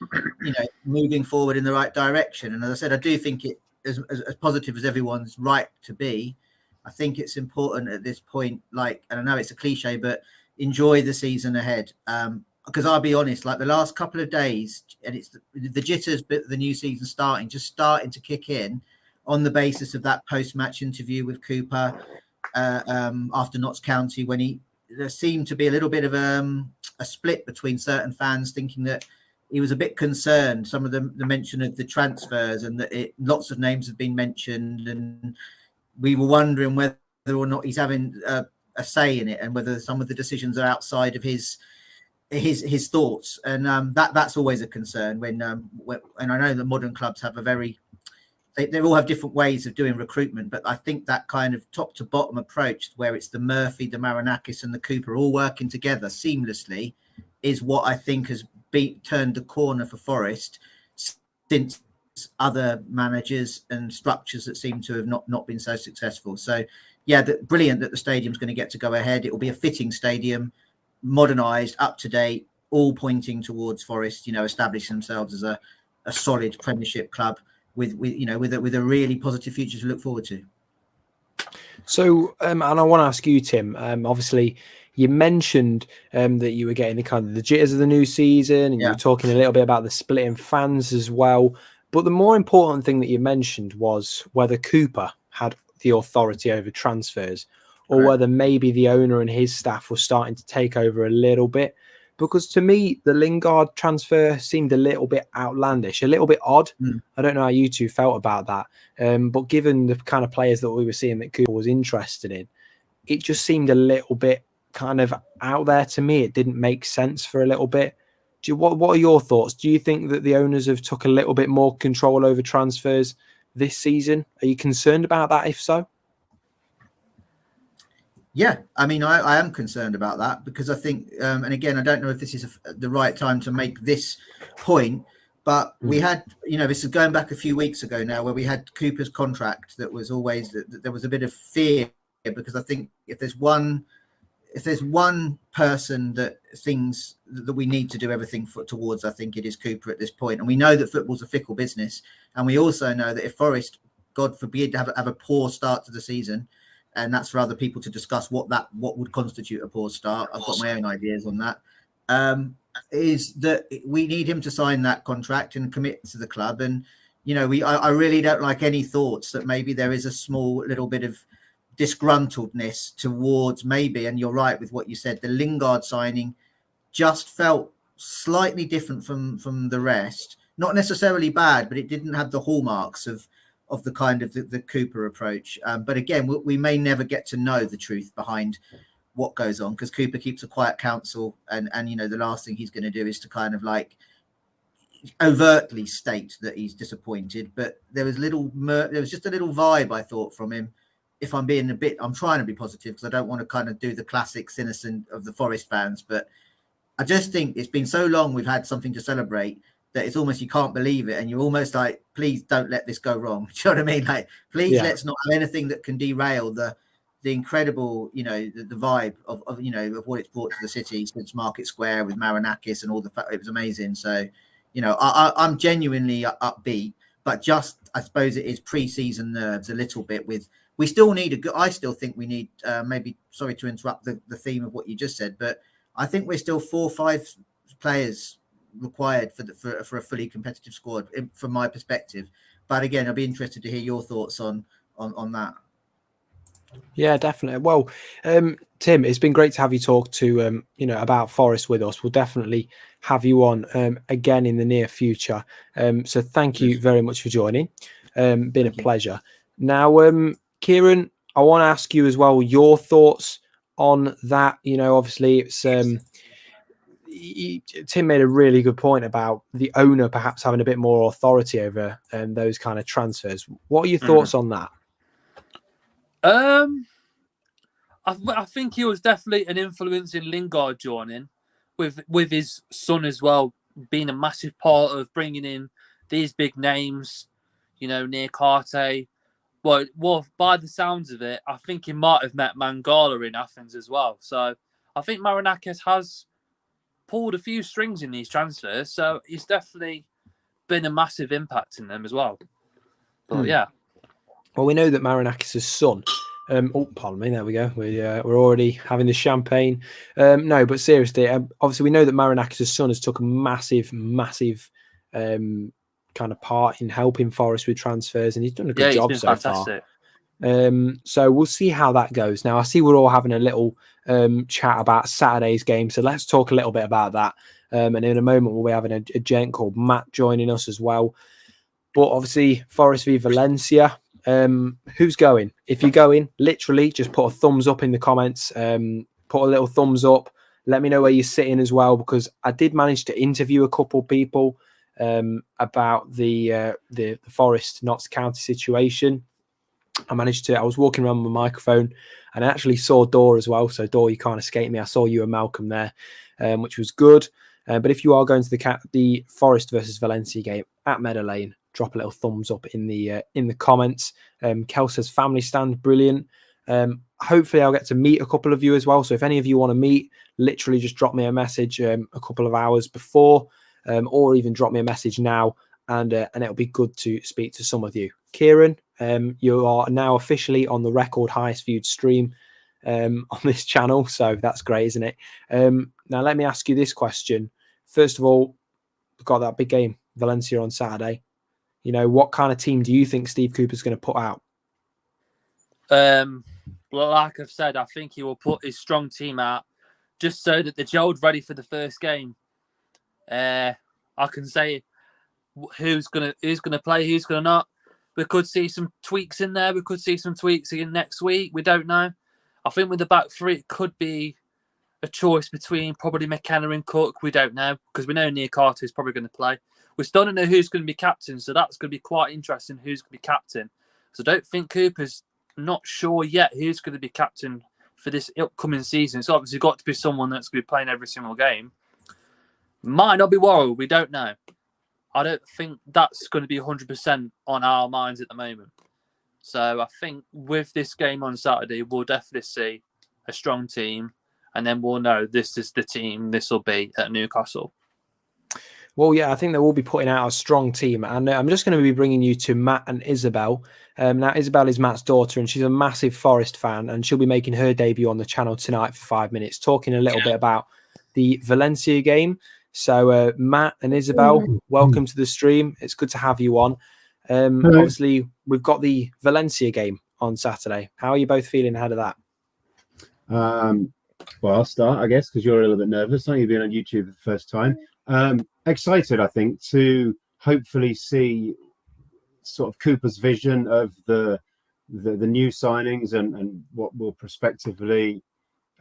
moving forward in the right direction. And as I said, I do think it as positive as everyone's right to be. I think it's important at this point, and I know it's a cliche, but enjoy the season ahead, because I'll be honest, like the last couple of days, and it's the jitters, but the new season starting to kick in on the basis of that post-match interview with Cooper after Notts County, when there seemed to be a little bit of a split between certain fans thinking that he was a bit concerned. Some of the mention of the transfers, and that lots of names have been mentioned, and we were wondering whether or not he's having a say in it, and whether some of the decisions are outside of his thoughts. And that's always a concern when and I know that modern clubs have they all have different ways of doing recruitment, but I think that kind of top to bottom approach, where it's the Murphy, the Marinakis and the Cooper all working together seamlessly, is what I think has turned the corner for Forest since other managers and structures that seem to have not been so successful. So yeah, brilliant that the stadium's going to get to go ahead. It will be a fitting stadium, modernised, up to date, all pointing towards Forest, establishing themselves as a solid Premiership club with a really positive future to look forward to. So, and I want to ask you, Tim. Obviously, you mentioned that you were getting the jitters of the new season, and you were talking a little bit about the splitting fans as well. But the more important thing that you mentioned was whether Cooper had the authority over transfers, or whether maybe the owner and his staff were starting to take over a little bit. Because to me, the Lingard transfer seemed a little bit outlandish, a little bit odd. I don't know how you two felt about that. But given the kind of players that we were seeing that Cooper was interested in, it just seemed a little bit kind of out there to me. It didn't make sense for a little bit. What are your thoughts? Do you think that the owners have took a little bit more control over transfers this season? Are you concerned about that, if so? Yeah, I mean, I am concerned about that, because I think, and again, I don't know if this is the right time to make this point, but we had, this is going back a few weeks ago now, where we had Cooper's contract that was always, there was a bit of fear, because I think if there's one person that things that we need to do everything towards, I think it is Cooper at this point. And we know that football's a fickle business, and we also know that if Forest, God forbid, have a poor start to the season, and that's for other people to discuss what would constitute a poor start. I've got my own ideas on that. Is that we need him to sign that contract and commit to the club. And I really don't like any thoughts that maybe there is a small little bit of disgruntledness towards maybe, and you're right with what you said, the Lingard signing just felt slightly different from the rest. Not necessarily bad, but it didn't have the hallmarks of the kind of the Cooper approach. But again, we may never get to know the truth behind what goes on, because Cooper keeps a quiet counsel, and the last thing he's going to do is to kind of like overtly state that he's disappointed. But there was just a little vibe, I thought, from him. If I'm trying to be positive, because I don't want to kind of do the classic cynicism of the Forest fans, but I just think it's been so long we've had something to celebrate that it's almost, you can't believe it, and you're almost like, please don't let this go wrong. Do you know what I mean? Like, please let's not have anything that can derail the incredible, the vibe of what it's brought to the city since Market Square with Marinakis and all it was amazing. So, I'm genuinely upbeat, but just, I suppose it is pre-season nerves a little bit. We still need I still think we need, maybe, sorry to interrupt the theme of what you just said, but I think we're still 4 or 5 players required for a fully competitive squad, from my perspective. But again, I'd be interested to hear your thoughts on that. Yeah, definitely. Well, Tim, it's been great to have you talk to about Forest with us. We'll definitely have you on again in the near future. So thank you very much for joining. Been a pleasure. Now, Kieran, I want to ask you as well your thoughts on that. Obviously, it's Tim made a really good point about the owner perhaps having a bit more authority over those kind of transfers. What are your thoughts on that? I think he was definitely an influence in Lingard joining, with his son as well being a massive part of bringing in these big names, near Carte. Well, by the sounds of it, I think he might have met Mangala in Athens as well. So I think Marinakis has pulled a few strings in these transfers. So he's definitely been a massive impact in them as well. But yeah. Well, we know that Marinakis' son. Pardon me. There we go. We're already having the champagne. No, but seriously, obviously we know that Marinakis' son has took a massive kind of part in helping Forest with transfers, and he's done a good job so fantastic. far. So we'll see how that goes. Now, I see we're all having a little chat about Saturday's game, so let's talk a little bit about that. And in a moment, we'll be having a gent called Matt joining us as well. But obviously, Forest v Valencia. Who's going? If you're going, literally just put a thumbs up in the comments. Put a little thumbs up. Let me know where you're sitting as well, because I did manage to interview a couple people about the Forest Notts County situation. I was walking around with my microphone and I actually saw Dor as well. So Dor, you can't escape me. I saw you and Malcolm there, which was good. But if you are going to the Forest versus Valencia game at Meadow Lane, drop a little thumbs up in the comments. Kel says family stand, brilliant. Hopefully I'll get to meet a couple of you as well. So if any of you want to meet, literally just drop me a message a couple of hours before, or even drop me a message now, and it'll be good to speak to some of you. Kieran, you are now officially on the record highest viewed stream on this channel, so that's great, isn't it? Now let me ask you this question. First of all, we've got that big game, Valencia on Saturday. What kind of team do you think Steve Cooper's going to put out? Well, like I've said, I think he will put his strong team out just so that they're gelled ready for the first game. I can say who's gonna play, who's gonna not. We could see some tweaks in there. We could see some tweaks again next week. We don't know. I think with the back three, it could be a choice between probably McKenna and Cook. We don't know, because we know Near Carter is probably going to play. We still don't know who's going to be captain, so that's going to be quite interesting who's going to be captain. So I don't think Cooper's not sure yet who's going to be captain for this upcoming season. It's obviously got to be someone that's going to be playing every single game. Might not be Worrell. We don't know. I don't think that's going to be 100% on our minds at the moment. So I think with this game on Saturday, we'll definitely see a strong team, and then we'll know this is the team this will be at Newcastle. Well, yeah, I think they will be putting out a strong team. And I'm just going to be bringing you to Matt and Isabel. Now, Isabel is Matt's daughter, and she's a massive Forest fan, and she'll be making her debut on the channel tonight for 5 minutes, talking a little bit about the Valencia game. So, Matt and Isabel, welcome to the stream. It's good to have you on. Obviously, we've got the Valencia game on Saturday. How are you both feeling ahead of that? Well, I'll start, I guess, because you're a little bit nervous. Aren't you, being on YouTube for the first time? Excited, I think, to hopefully see sort of Cooper's vision of the new signings and what will prospectively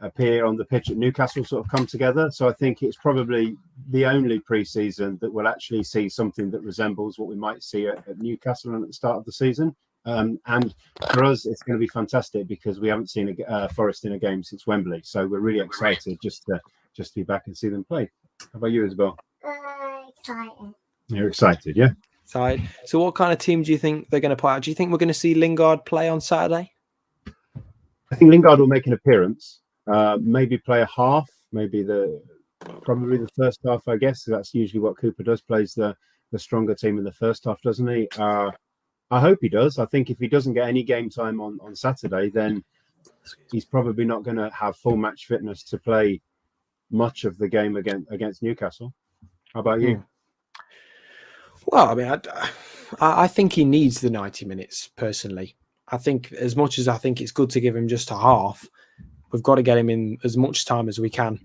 appear on the pitch at Newcastle sort of come together. So I think it's probably the only pre-season that will actually see something that resembles what we might see at Newcastle and at the start of the season. And for us, it's going to be fantastic because we haven't seen Forest in a game since Wembley. So we're really excited just to be back and see them play. How about you, Isabel? Excited. You're excited, yeah? Excited. So what kind of team do you think they're going to play out? Do you think we're going to see Lingard play on Saturday? I think Lingard will make an appearance. Maybe play a half, probably the first half, I guess. That's usually what Cooper does, plays the stronger team in the first half, doesn't he? I hope he does. I think if he doesn't get any game time on Saturday, then he's probably not going to have full match fitness to play much of the game against Newcastle. How about you? Well, I mean, I think he needs the 90 minutes, personally. I think as much as I think it's good to give him just a half, we've got to get him in as much time as we can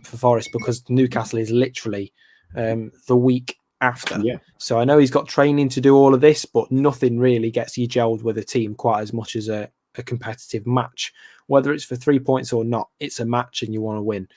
for Forest, because Newcastle is literally the week after. Yeah. So I know he's got training to do all of this, but nothing really gets you gelled with a team quite as much as a competitive match. Whether it's for 3 points or not, it's a match and you want to win.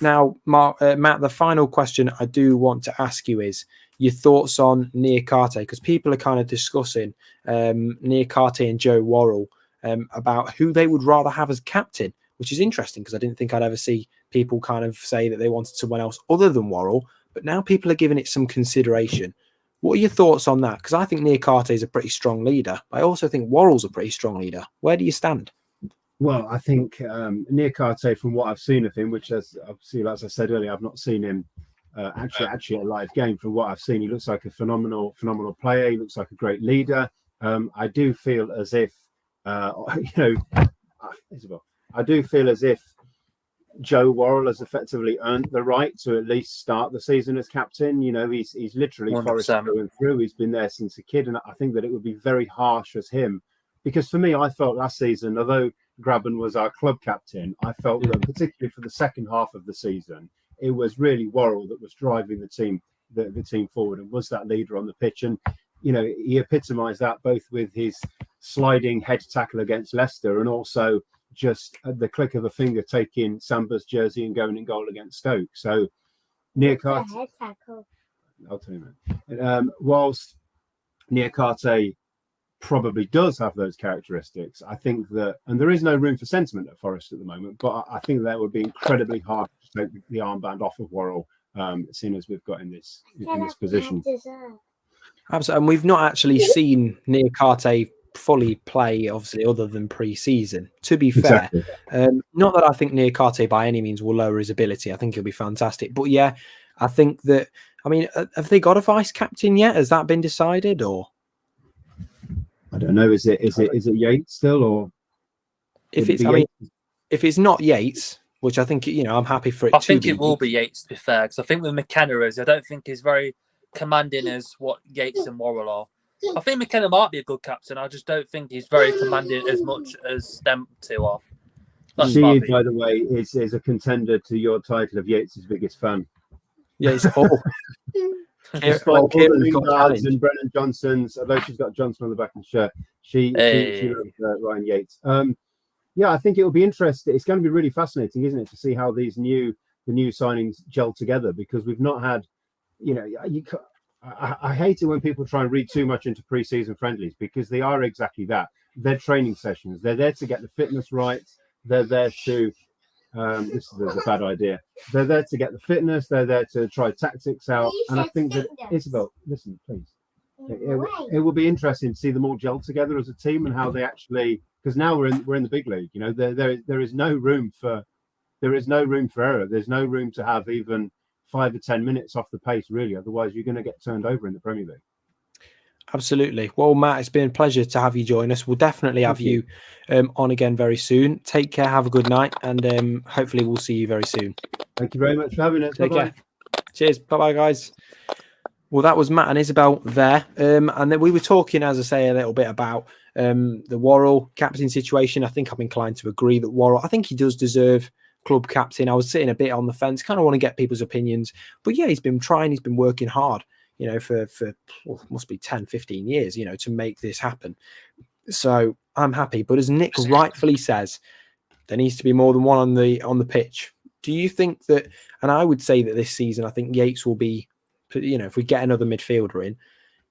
Now, Matt, the final question I do want to ask you is your thoughts on Niakate, because people are kind of discussing Niakate and Joe Worrell about who they would rather have as captain, which is interesting because I didn't think I'd ever see people kind of say that they wanted someone else other than Worrell, but now people are giving it some consideration. What are your thoughts on that? Because I think Niakate is a pretty strong leader. I also think Worrell's a pretty strong leader. Where do you stand? Well, I think Niakate, from what I've seen of him, which as I said earlier, I've not seen him actually a live game. From what I've seen, he looks like a phenomenal player. He looks like a great leader. I do feel as if Isabel, I do feel as if Joe Worrell has effectively earned the right to at least start the season as captain. You know, he's literally 100%. Forest through and through. He's been there since a kid, and I think that it would be very harsh as him, because for me, I felt last season, although Graben was our club captain, I felt that particularly for the second half of the season, it was really Worrell that was driving the team forward and was that leader on the pitch. And you know, he epitomised that both with his sliding head tackle against Leicester and also just at the click of a finger taking Samba's jersey and going in goal against Stoke. So Niakate, I'll tell you, man. Whilst Niakate probably does have those characteristics, I think that, and there is no room for sentiment at Forest at the moment, but I think that would be incredibly hard to take the armband off of Worrell, seeing as we've got in this position. Absolutely, and we've not actually seen Niakate fully play, obviously, other than pre-season. To be fair, not that I think Niakate by any means will lower his ability. I think he'll be fantastic. But yeah, I think that. I mean, have they got a vice captain yet? Has that been decided, or? I don't know. Is it Yates still, or if it's not Yates, which I think, you know, I'm happy for it. I think it will be Yates, to be fair, because I think with McKenna I don't think he's very commanding as what Yates and Worrell are. I think McKenna might be a good captain. I just don't think he's very commanding as much as them two are. She, by the way, is a contender to your title of Yates' biggest fan. Yeah, it's all. Lingard's and Brennan Johnson's, although she's got Johnson on the back of the shirt, she loves Ryan Yates. Yeah, I think it will be interesting. It's going to be really fascinating, isn't it, to see how the new signings gel together, because we've not had, you know, I hate it when people try and read too much into pre-season friendlies, because they are exactly that. They're training sessions. They're there to get the fitness right. They're there to this is a bad idea. They're there to get the fitness. They're there to try tactics out. And I think that, Isabel, listen, please. It will be interesting to see them all gel together as a team and how they actually, because now we're in the big league. You know, there is no room for error. There's no room to have even 5 or 10 minutes off the pace, really. Otherwise, you're going to get turned over in the Premier League. Absolutely. Well, Matt, it's been a pleasure to have you join us. We'll definitely have you on again very soon. Take care, have a good night, and hopefully we'll see you very soon. Thank you very much for having us. Take care. Cheers. Bye-bye, guys. Well, that was Matt and Isabel there. And then we were talking, as I say, a little bit about the Worrell captain situation. I think I'm inclined to agree that Worrell, I think he does deserve club captain. I was sitting a bit on the fence, kind of want to get people's opinions. But yeah, he's been trying, he's been working hard, for must be 10, 15 years, to make this happen. So I'm happy. But as Nick rightfully says, there needs to be more than one on the pitch. Do you think that, and I would say that this season, I think Yates will be, if we get another midfielder in,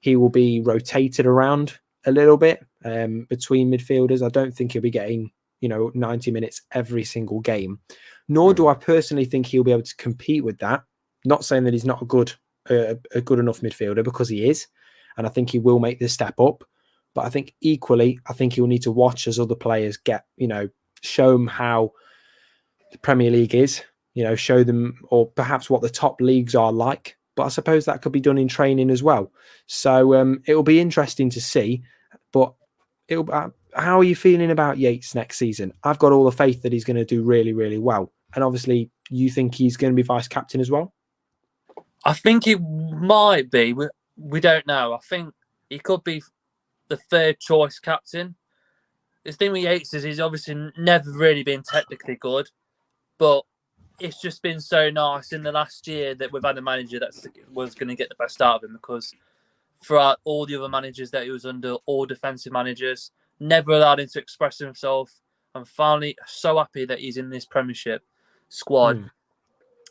he will be rotated around a little bit between midfielders. I don't think he'll be getting, 90 minutes every single game, nor do I personally think he'll be able to compete with that. Not saying that he's not a good enough midfielder, because he is, and I think he will make this step up. But I think equally, I think he'll need to watch as other players get, show them how the Premier League is, show them, or perhaps what the top leagues are like. But I suppose that could be done in training as well. So it'll be interesting to see. But how are you feeling about Yates next season? I've got all the faith that he's going to do really, really well. And obviously, you think he's going to be vice captain as well? I think it might be. We don't know. I think he could be the third choice captain. The thing with Yates is he's obviously never really been technically good, but it's just been so nice in the last year that we've had a manager that was going to get the best out of him, because throughout all the other managers that he was under, all defensive managers, never allowed him to express himself. I'm finally so happy that he's in this Premiership squad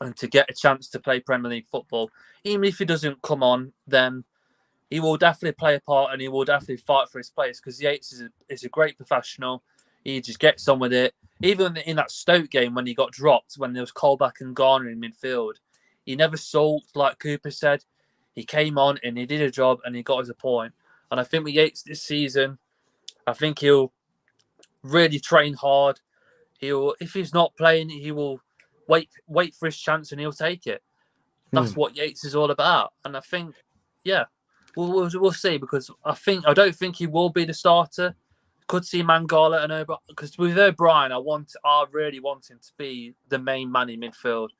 and to get a chance to play Premier League football. Even if he doesn't come on, then he will definitely play a part and he will definitely fight for his place, because Yates is a great professional. He just gets on with it. Even in that Stoke game when he got dropped, when there was Colback and Garner in midfield, he never sulked, like Cooper said. He came on and he did a job and he got us a point. And I think with Yates this season, I think he'll really train hard. If he's not playing, he will wait for his chance and he'll take it. That's what Yates is all about. And I think, yeah, we'll see, because I don't think he will be the starter. Could see Mangala and O'Brien, because with O'Brien, I really want him to be the main man in midfield,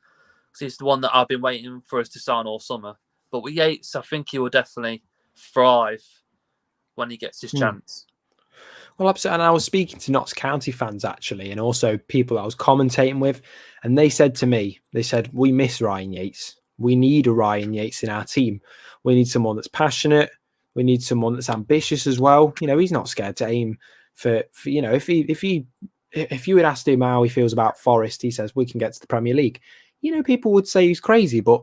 because he's the one that I've been waiting for us to sign all summer. But with Yates, I think he will definitely thrive when he gets his chance. Well, absolutely. And I was speaking to Notts County fans, actually, and also people I was commentating with, and they said to me, we miss Ryan Yates. We need a Ryan Yates in our team. We need someone that's passionate. We need someone that's ambitious as well. He's not scared to aim for if you had asked him how he feels about Forest, he says we can get to the Premier League. People would say he's crazy, but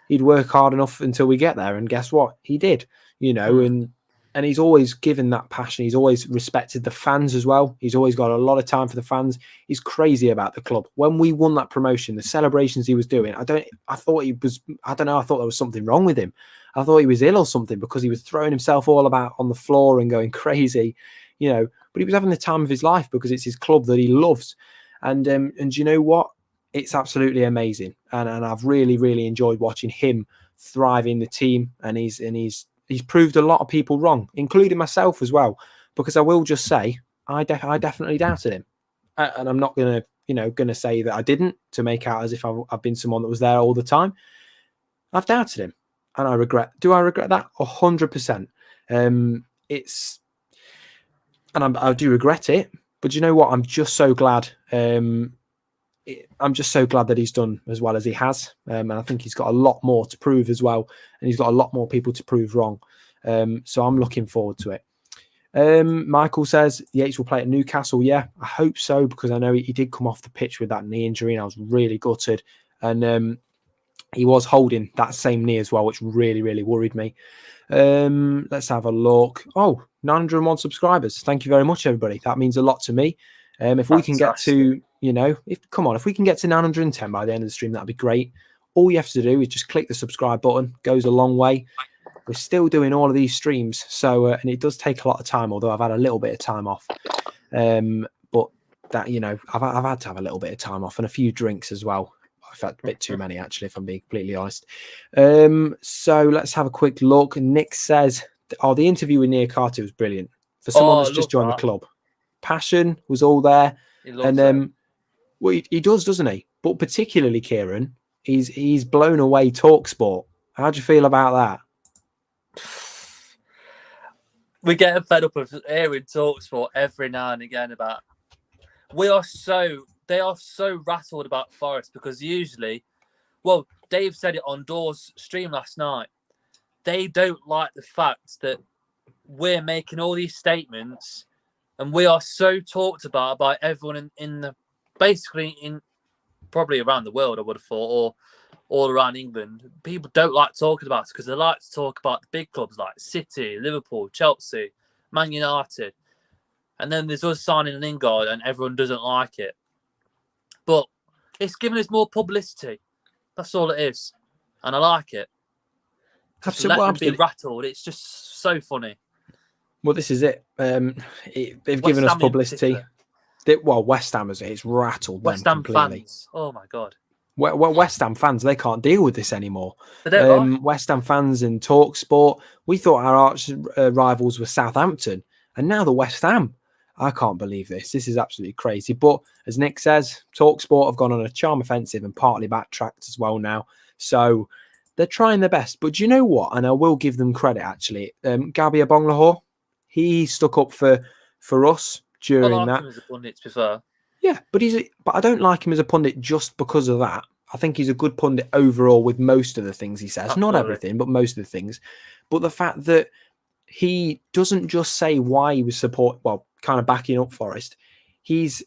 he'd work hard enough until we get there. And guess what? He did, and he's always given that passion. He's always respected the fans as well. He's always got a lot of time for the fans. He's crazy about the club. When we won that promotion, the celebrations he was doing, I thought there was something wrong with him. I thought he was ill or something, because he was throwing himself all about on the floor and going crazy, but he was having the time of his life because it's his club that he loves. And you know what? It's absolutely amazing. And I've really, really enjoyed watching him thrive in the team. And he's proved a lot of people wrong, including myself as well, because I will just say, I definitely doubted him. And I'm not going to say that I didn't, to make out as if I've been someone that was there all the time. I've doubted him. And do I regret that? 100%. I do regret it, but you know what? I'm just so glad. I'm just so glad that he's done as well as he has. And I think he's got a lot more to prove as well. And he's got a lot more people to prove wrong. So I'm looking forward to it. Michael says Yates will play at Newcastle. Yeah, I hope so, because I know he did come off the pitch with that knee injury and I was really gutted. And he was holding that same knee as well, which really, really worried me. Let's have a look. Oh, 901 subscribers. Thank you very much, everybody. That means a lot to me. If we can get to, if we can get to 910 by the end of the stream, that'd be great. All you have to do is just click the subscribe button. Goes a long way. We're still doing all of these streams, so and it does take a lot of time. Although I've had a little bit of time off, but that I've had to have a little bit of time off and a few drinks as well. I've had a bit too many, actually, if I'm being completely honest. So let's have a quick look. Nick says, the interview with Nia Carter was brilliant. For someone that's just joined the club. Passion was all there. And well, he does, doesn't he? But particularly, Kieran, he's blown away TalkSport. How do you feel about that? We get fed up of hearing TalkSport every now and again about. We are so they are so rattled about Forest because usually, well, Dave said it on Door's stream last night. They don't like the fact that we're making all these statements and we are so talked about by everyone basically probably around the world, I would have thought, or all around England. People don't like talking about it because they like to talk about the big clubs like City, Liverpool, Chelsea, Man United. And then there's us signing Lingard and everyone doesn't like it. But it's giving us more publicity. That's all it is. And I like it. Just let them be rattled. It's just so funny. Well, this is it. They've given us publicity. West Ham, it's rattled West them Ham completely. Fans. Oh, my God. West Ham fans, they can't deal with this anymore. West Ham fans and TalkSport, we thought our arch rivals were Southampton. And now the West Ham. I can't believe this. This is absolutely crazy. But as Nick says, TalkSport have gone on a charm offensive and partly backtracked as well now. So they're trying their best. But do you know what? And I will give them credit, actually. Gabi Abonglahor, he stuck up for us during I like that. him as a pundit, to be fair. Yeah, but I don't like him as a pundit just because of that. I think he's a good pundit overall with most of the things he says. Absolutely. Not everything, but most of the things. But the fact that he doesn't just say why he was kind of backing up Forest. He's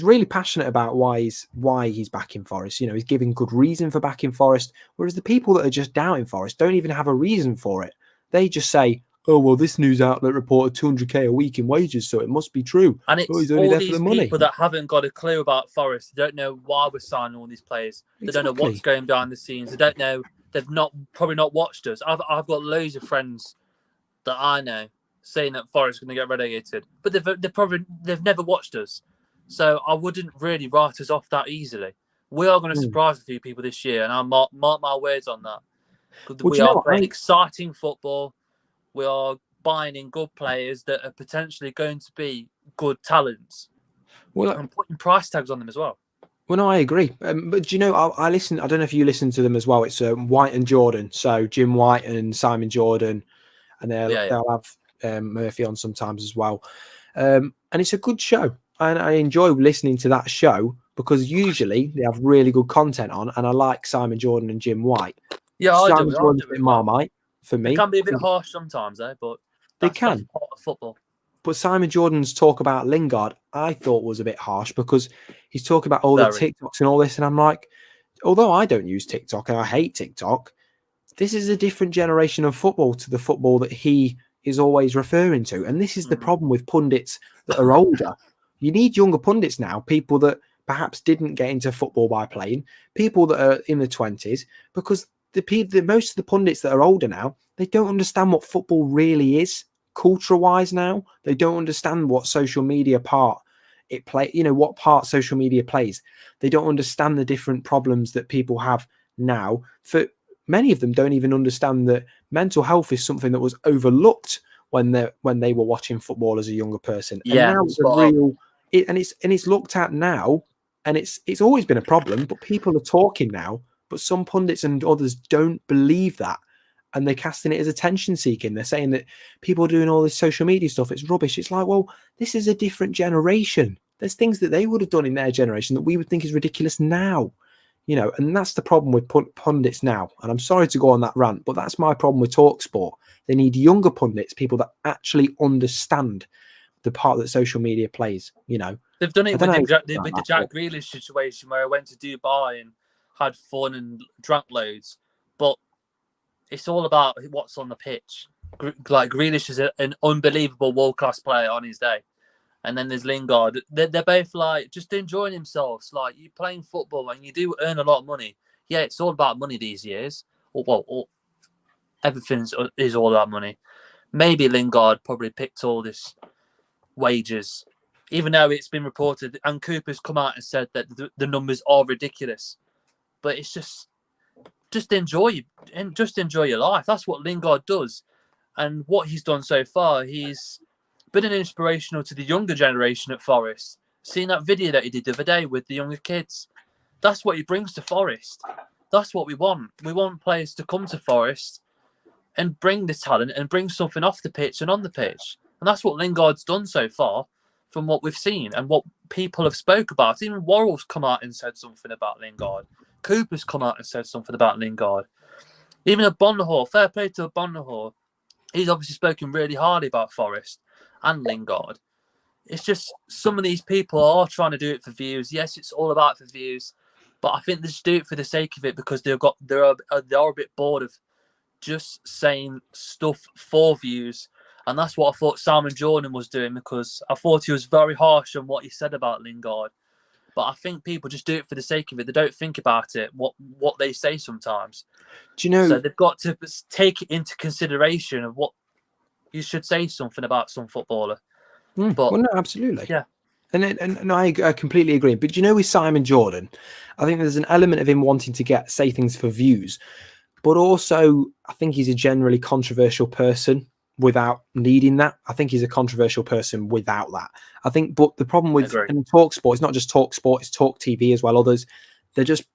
really passionate about why he's backing Forest. You know, he's giving good reason for backing Forest. Whereas the people that are just doubting Forest don't even have a reason for it. They just say, "Oh well, this news outlet reported 200k a week in wages, so it must be true." And it's he's only all there these for the money. people that haven't got a clue about Forest. They don't know why we're signing all these players. They don't know what's going behind the scenes. They don't know. They've probably not watched us. I've got loads of friends that I know saying that Forest are going to get relegated, but they've never watched us. So I wouldn't really write us off that easily. We are going to surprise a few people this year, and I mark my words on that. We are playing exciting football. We are buying in good players that are potentially going to be good talents. And putting price tags on them as well. Well, no, I agree. But do you know, I listen. I don't know if you listen to them as well. It's White and Jordan. So Jim White and Simon Jordan, and they'll have Murphy on sometimes as well. And it's a good show. And I enjoy listening to that show because usually they have really good content on. And I like Simon Jordan and Jim White. Yeah, Simon Jordan's a bit Marmite for me. It can be a bit harsh sometimes, but that's part of football. But Simon Jordan's talk about Lingard, I thought was a bit harsh because he's talking about all the TikToks and all this. And I'm like, although I don't use TikTok and I hate TikTok, this is a different generation of football to the football that he is always referring to. And this is the problem with pundits that are older. You need younger pundits now, people that perhaps didn't get into football by playing, people that are in the 20s, because most of the pundits that are older now, they don't understand what football really is. Culture-wise now, they don't understand what social media part what part social media plays. They don't understand the different problems that people have now. For many of them, don't even understand that mental health is something that was overlooked when they were watching football as a younger person. Yeah, and now it's looked at now, and it's always been a problem. But people are talking now. But some pundits and others don't believe that. And they're casting it as attention seeking. They're saying that people are doing all this social media stuff, it's rubbish. It's like, well, this is a different generation. There's things that they would have done in their generation that we would think is ridiculous now. You know, and that's the problem with pundits now. And I'm sorry to go on that rant, but that's my problem with TalkSport. They need younger pundits, people that actually understand the part that social media plays. You know, they've done it with the Jack Grealish situation where I went to Dubai and had fun and drank loads, but it's all about what's on the pitch. Like Grealish is an unbelievable world-class player on his day. And then there's Lingard. They're both like just enjoying themselves. Like you're playing football and you do earn a lot of money. Yeah, it's all about money these years. Everything is all about money. Maybe Lingard probably picked all this wages, even though it's been reported. And Cooper's come out and said that the numbers are ridiculous. But it's just enjoy your life. That's what Lingard does. And what he's done so far, he's been an inspirational to the younger generation at Forest. Seeing that video that he did the other day with the younger kids, that's what he brings to Forest. That's what we want. We want players to come to Forest and bring the talent and bring something off the pitch and on the pitch. And that's what Lingard's done so far. from what we've seen and what people have spoke about. Even Worrell's come out and said something about Lingard. Cooper's come out and said something about Lingard. Even Bonhor, fair play to Bonhor, he's obviously spoken really highly about Forest and Lingard. It's just some of these people are trying to do it for views. Yes, it's all about for views, but I think they just do it for the sake of it because they are a bit bored of just saying stuff for views. And that's what I thought Simon Jordan was doing, because I thought he was very harsh on what he said about Lingard. But I think people just do it for the sake of it. They don't think about it, what they say sometimes. Do you know? So they've got to take it into consideration of what you should say something about some footballer. But well, no, absolutely. Yeah. And I completely agree. But do you know, with Simon Jordan, I think there's an element of him wanting to say things for views, but also I think he's a generally controversial person without needing that. I think he's a controversial person without that. I think, but the problem with Talk Sport, it's not just Talk Sport, it's Talk TV as well. Others, they're just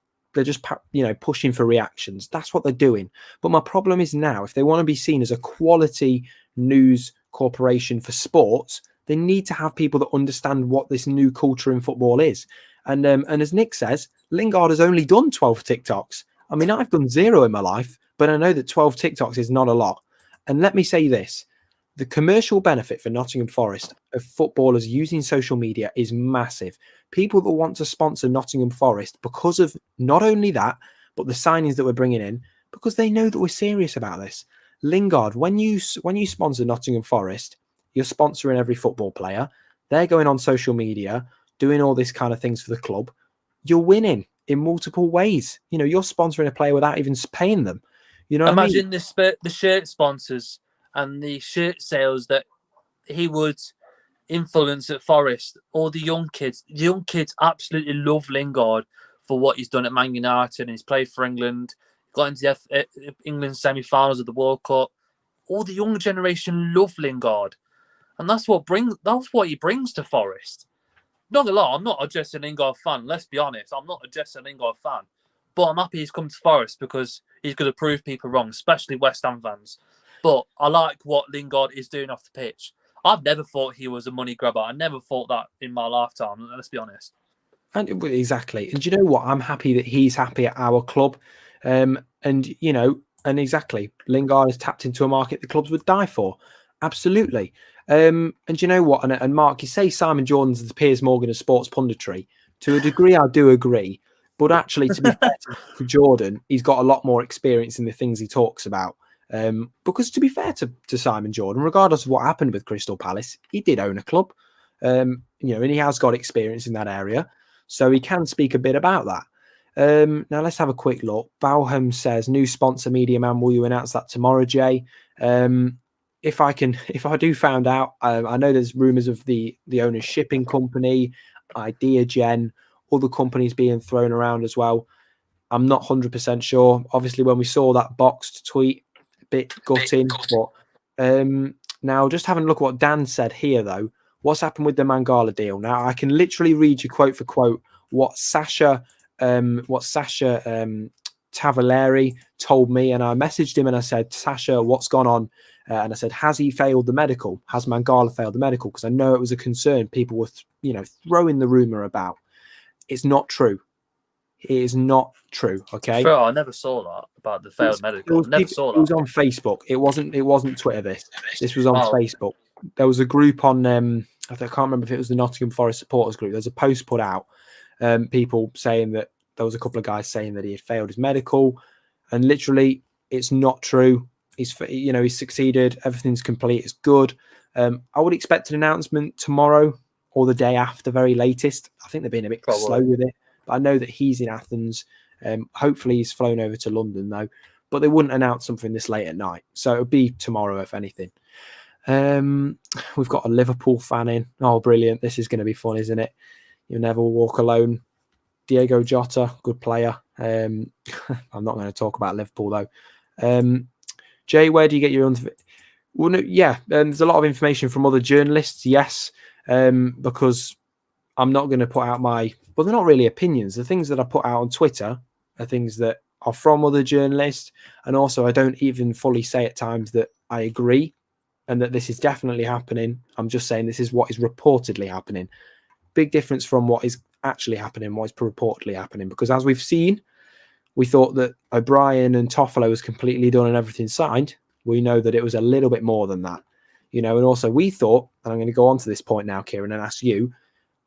pushing for reactions. That's what they're doing. But my problem is now, if they want to be seen as a quality news corporation for sports, they need to have people that understand what this new culture in football is. And as Nick says, Lingard has only done 12 TikToks. I mean, I've done 0 in my life, but I know that 12 TikToks is not a lot. And let me say this, the commercial benefit for Nottingham Forest of footballers using social media is massive. People that want to sponsor Nottingham Forest because of not only that, but the signings that we're bringing in, because they know that we're serious about this. Lingard, when you sponsor Nottingham Forest, you're sponsoring every football player. They're going on social media, doing all this kind of things for the club. You're winning in multiple ways. You know, you're sponsoring a player without even paying them. You know, imagine the shirt sponsors and the shirt sales that he would influence at Forest. All the young kids absolutely love Lingard for what he's done at Man United, and he's played for England, got into England semi-finals of the World Cup. All the young generation love Lingard, and that's what he brings to Forest. Not gonna lie, I'm not a Jesse Lingard fan. Let's be honest, I'm not a Jesse Lingard fan, but I'm happy he's come to Forest because he's going to prove people wrong, especially West Ham fans. But I like what Lingard is doing off the pitch. I've never thought he was a money grabber. I never thought that in my lifetime. Let's be honest. And exactly. And do you know what? I'm happy that he's happy at our club. And exactly, Lingard has tapped into a market the clubs would die for. Absolutely. And do you know what? And Mark, you say Simon Jordan's the Piers Morgan of sports punditry. To a degree, I do agree. But actually, to be fair to Jordan, he's got a lot more experience in the things he talks about. Because to be fair to Simon Jordan, regardless of what happened with Crystal Palace, he did own a club. And he has got experience in that area. So he can speak a bit about that. Now let's have a quick look. Balham says, new sponsor Media Man, will you announce that tomorrow, Jay? If I do find out, I know there's rumours of the owner's shipping company, IdeaGen, other companies being thrown around as well. I'm not 100% sure. Obviously, when we saw that boxed tweet, a bit gutting. But now, just having a look at what Dan said here, though, what's happened with the Mangala deal? Now, I can literally read you quote for quote what Sasha Tavaleri told me, and I messaged him and I said, Sasha, what's gone on? And I said, has he failed the medical? Has Mangala failed the medical? Because I know it was a concern. People were, throwing the rumor about. It's not true. It is not true. Okay. Bro, I never saw that about the failed medical. Never saw that. It was on Facebook. It wasn't Twitter. This was on Facebook. There was a group on. I can't remember if it was the Nottingham Forest supporters group. There's a post put out. People saying that there was a couple of guys saying that he had failed his medical, and literally, it's not true. He's succeeded. Everything's complete. It's good. I would expect an announcement tomorrow or the day after, very latest. I think they're being a bit slow with it. But I know that he's in Athens. Hopefully he's flown over to London, though. But they wouldn't announce something this late at night. So it'll be tomorrow, if anything. We've got a Liverpool fan in. Oh, brilliant. This is going to be fun, isn't it? You'll never walk alone. Diego Jota, good player. I'm not going to talk about Liverpool, though. Jay, where do you get your... Well, no, yeah, there's a lot of information from other journalists, yes, because I'm not going to put out my... Well, they're not really opinions. The things that I put out on Twitter are things that are from other journalists, and also I don't even fully say at times that I agree. and that this is definitely happening. I'm just saying this is what is reportedly happening. Big difference from what is actually happening, what is reportedly happening. Because as we've seen, we thought that O'Brien and Toffolo was completely done and everything signed. We know that it was a little bit more than that, and also we thought, and I'm going to go on to this point now, Kieran, and ask you,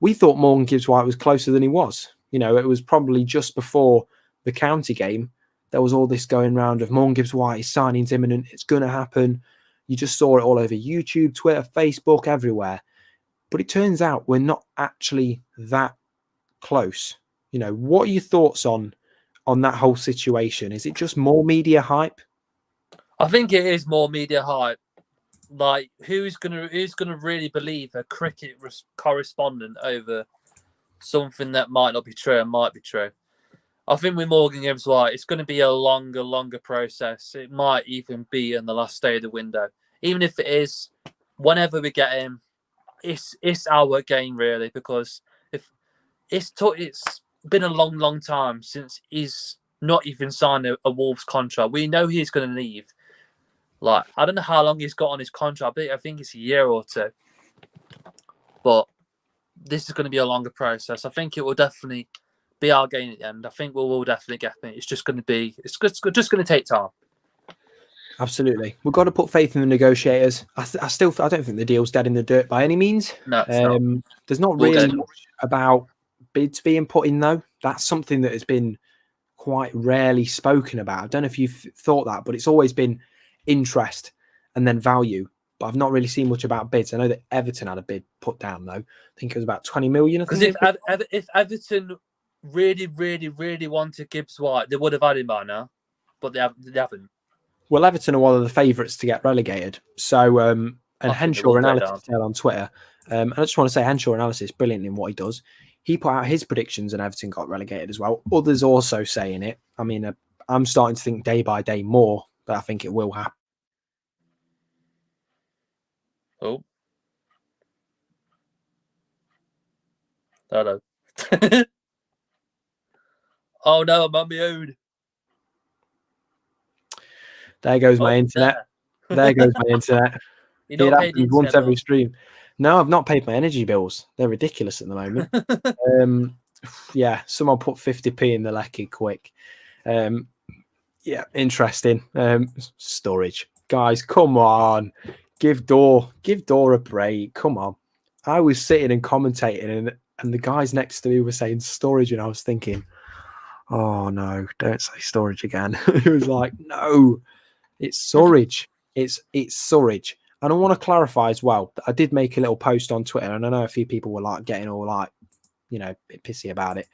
we thought Morgan Gibbs-White was closer than he was. It was probably just before the county game. There was all this going around of Morgan Gibbs-White, his signing's imminent, it's going to happen. You just saw it all over YouTube, Twitter, Facebook, everywhere. But it turns out we're not actually that close. What are your thoughts on that whole situation? Is it just more media hype? I think it is more media hype. Like, who's gonna really believe a cricket correspondent over something that might not be true and might be true? I think with Morgan Gibbs-White, it's going to be a longer process. It might even be in the last day of the window. Even if it is, whenever we get him, it's our game really, because if it's been a long time since he's not even signed a Wolves contract. We know he's going to leave. Like, I don't know how long he's got on his contract. I think it's a year or two. But this is going to be a longer process. I think it will definitely be our game at the end. I think we'll definitely get it. It's just going to take time. Absolutely. We've got to put faith in the negotiators. I don't think the deal's dead in the dirt by any means. No, it's not. There's not really much about bids being put in, though. That's something that has been quite rarely spoken about. I don't know if you've thought that, but it's always been interest and then value. But I've not really seen much about bids. I know that Everton had a bid put down, though. I think it was about 20 million. Because if Everton really wanted Gibbs-White, they would have had him by now. But they haven't. Well, Everton are one of the favourites to get relegated. So, and Henshaw Analysis said on Twitter, and I just want to say Henshaw Analysis is brilliant in what he does. He put out his predictions and Everton got relegated as well. Others also saying it. I mean, I'm starting to think day by day more that I think it will happen. Oh. Hello. Oh no, I'm on my own. There goes my internet. There goes my internet. You don't pay the once every stream. No, I've not paid my energy bills. They're ridiculous at the moment. Yeah, someone put 50p in the lecky quick. Yeah, interesting. Storage. Guys, come on. Give Door a break. Come on. I was sitting and commentating and the guys next to me were saying storage and I was thinking, oh no, don't say storage again. It was like, no. It's storage. It's storage. And I want to clarify as well that I did make a little post on Twitter, and I know a few people were like getting all like, a bit pissy about it.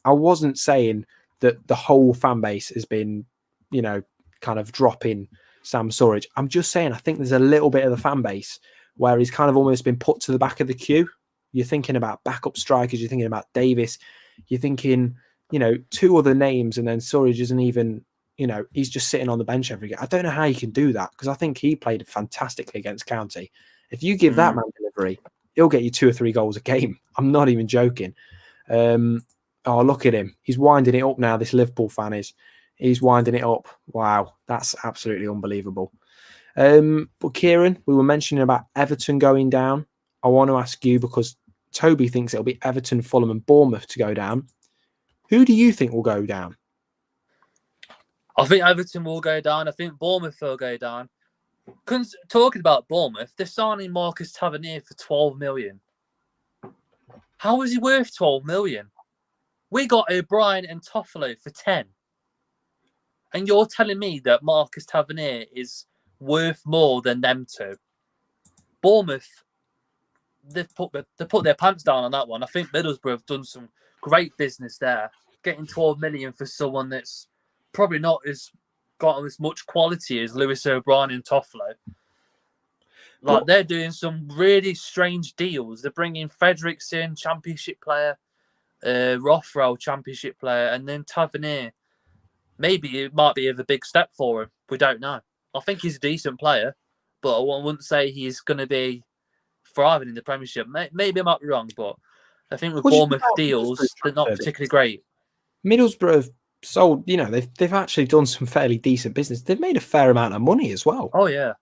I wasn't saying that the whole fan base has been, kind of dropping Sam Surridge. I'm just saying I think there's a little bit of the fan base where he's kind of almost been put to the back of the queue. You're thinking about backup strikers. You're thinking about Davis. You're thinking, two other names, and then Surridge isn't even. He's just sitting on the bench every game. I don't know how you can do that because I think he played fantastically against County. If you give that man delivery, he'll get you 2 or 3 goals a game. I'm not even joking. Oh, look at him. He's winding it up now, this Liverpool fan is. He's winding it up. Wow, that's absolutely unbelievable. But Kieran, we were mentioning about Everton going down. I want to ask you, because Toby thinks it'll be Everton, Fulham and Bournemouth to go down. Who do you think will go down? I think Everton will go down. I think Bournemouth will go down. Talking about Bournemouth, they're signing Marcus Tavernier for 12 million. How is he worth 12 million? We got O'Brien and Toffolo for 10. And you're telling me that Marcus Tavernier is worth more than them two? Bournemouth, they've put their pants down on that one. I think Middlesbrough have done some great business there. Getting 12 million for someone that's probably not got as much quality as Lewis O'Brien and Toffolo. They're doing some really strange deals. They're bringing Frederiksen, championship player, Rothwell, championship player, and then Tavernier. Maybe it might be a big step for him. We don't know. I think he's a decent player, but I wouldn't say he's going to be thriving in the Premiership. Maybe I might be wrong, but I think with Bournemouth deals, they're not particularly great. Middlesbrough have sold, they've actually done some fairly decent business. They've made a fair amount of money as well. Oh, yeah.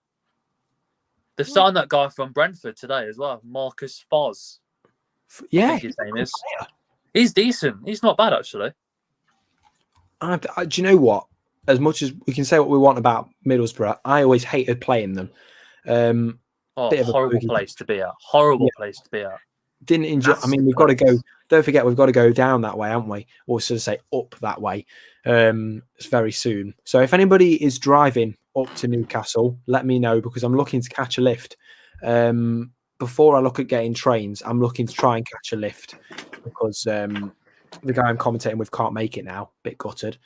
They've signed that guy from Brentford today as well, Marcus Foz. Yeah, I think his name is. He's decent. He's not bad, actually. Do you know what? As much as we can say what we want about Middlesbrough, I always hated playing them. Horrible place to be at. Horrible place to be at. Didn't enjoy. I mean, we've got to go. Don't forget, we've got to go down that way, haven't we? Or should I say up that way? It's very soon. So if anybody is driving up to Newcastle, let me know because I'm looking to catch a lift. Before I look at getting trains, I'm looking to try and catch a lift because the guy I'm commentating with can't make it now. Bit gutted.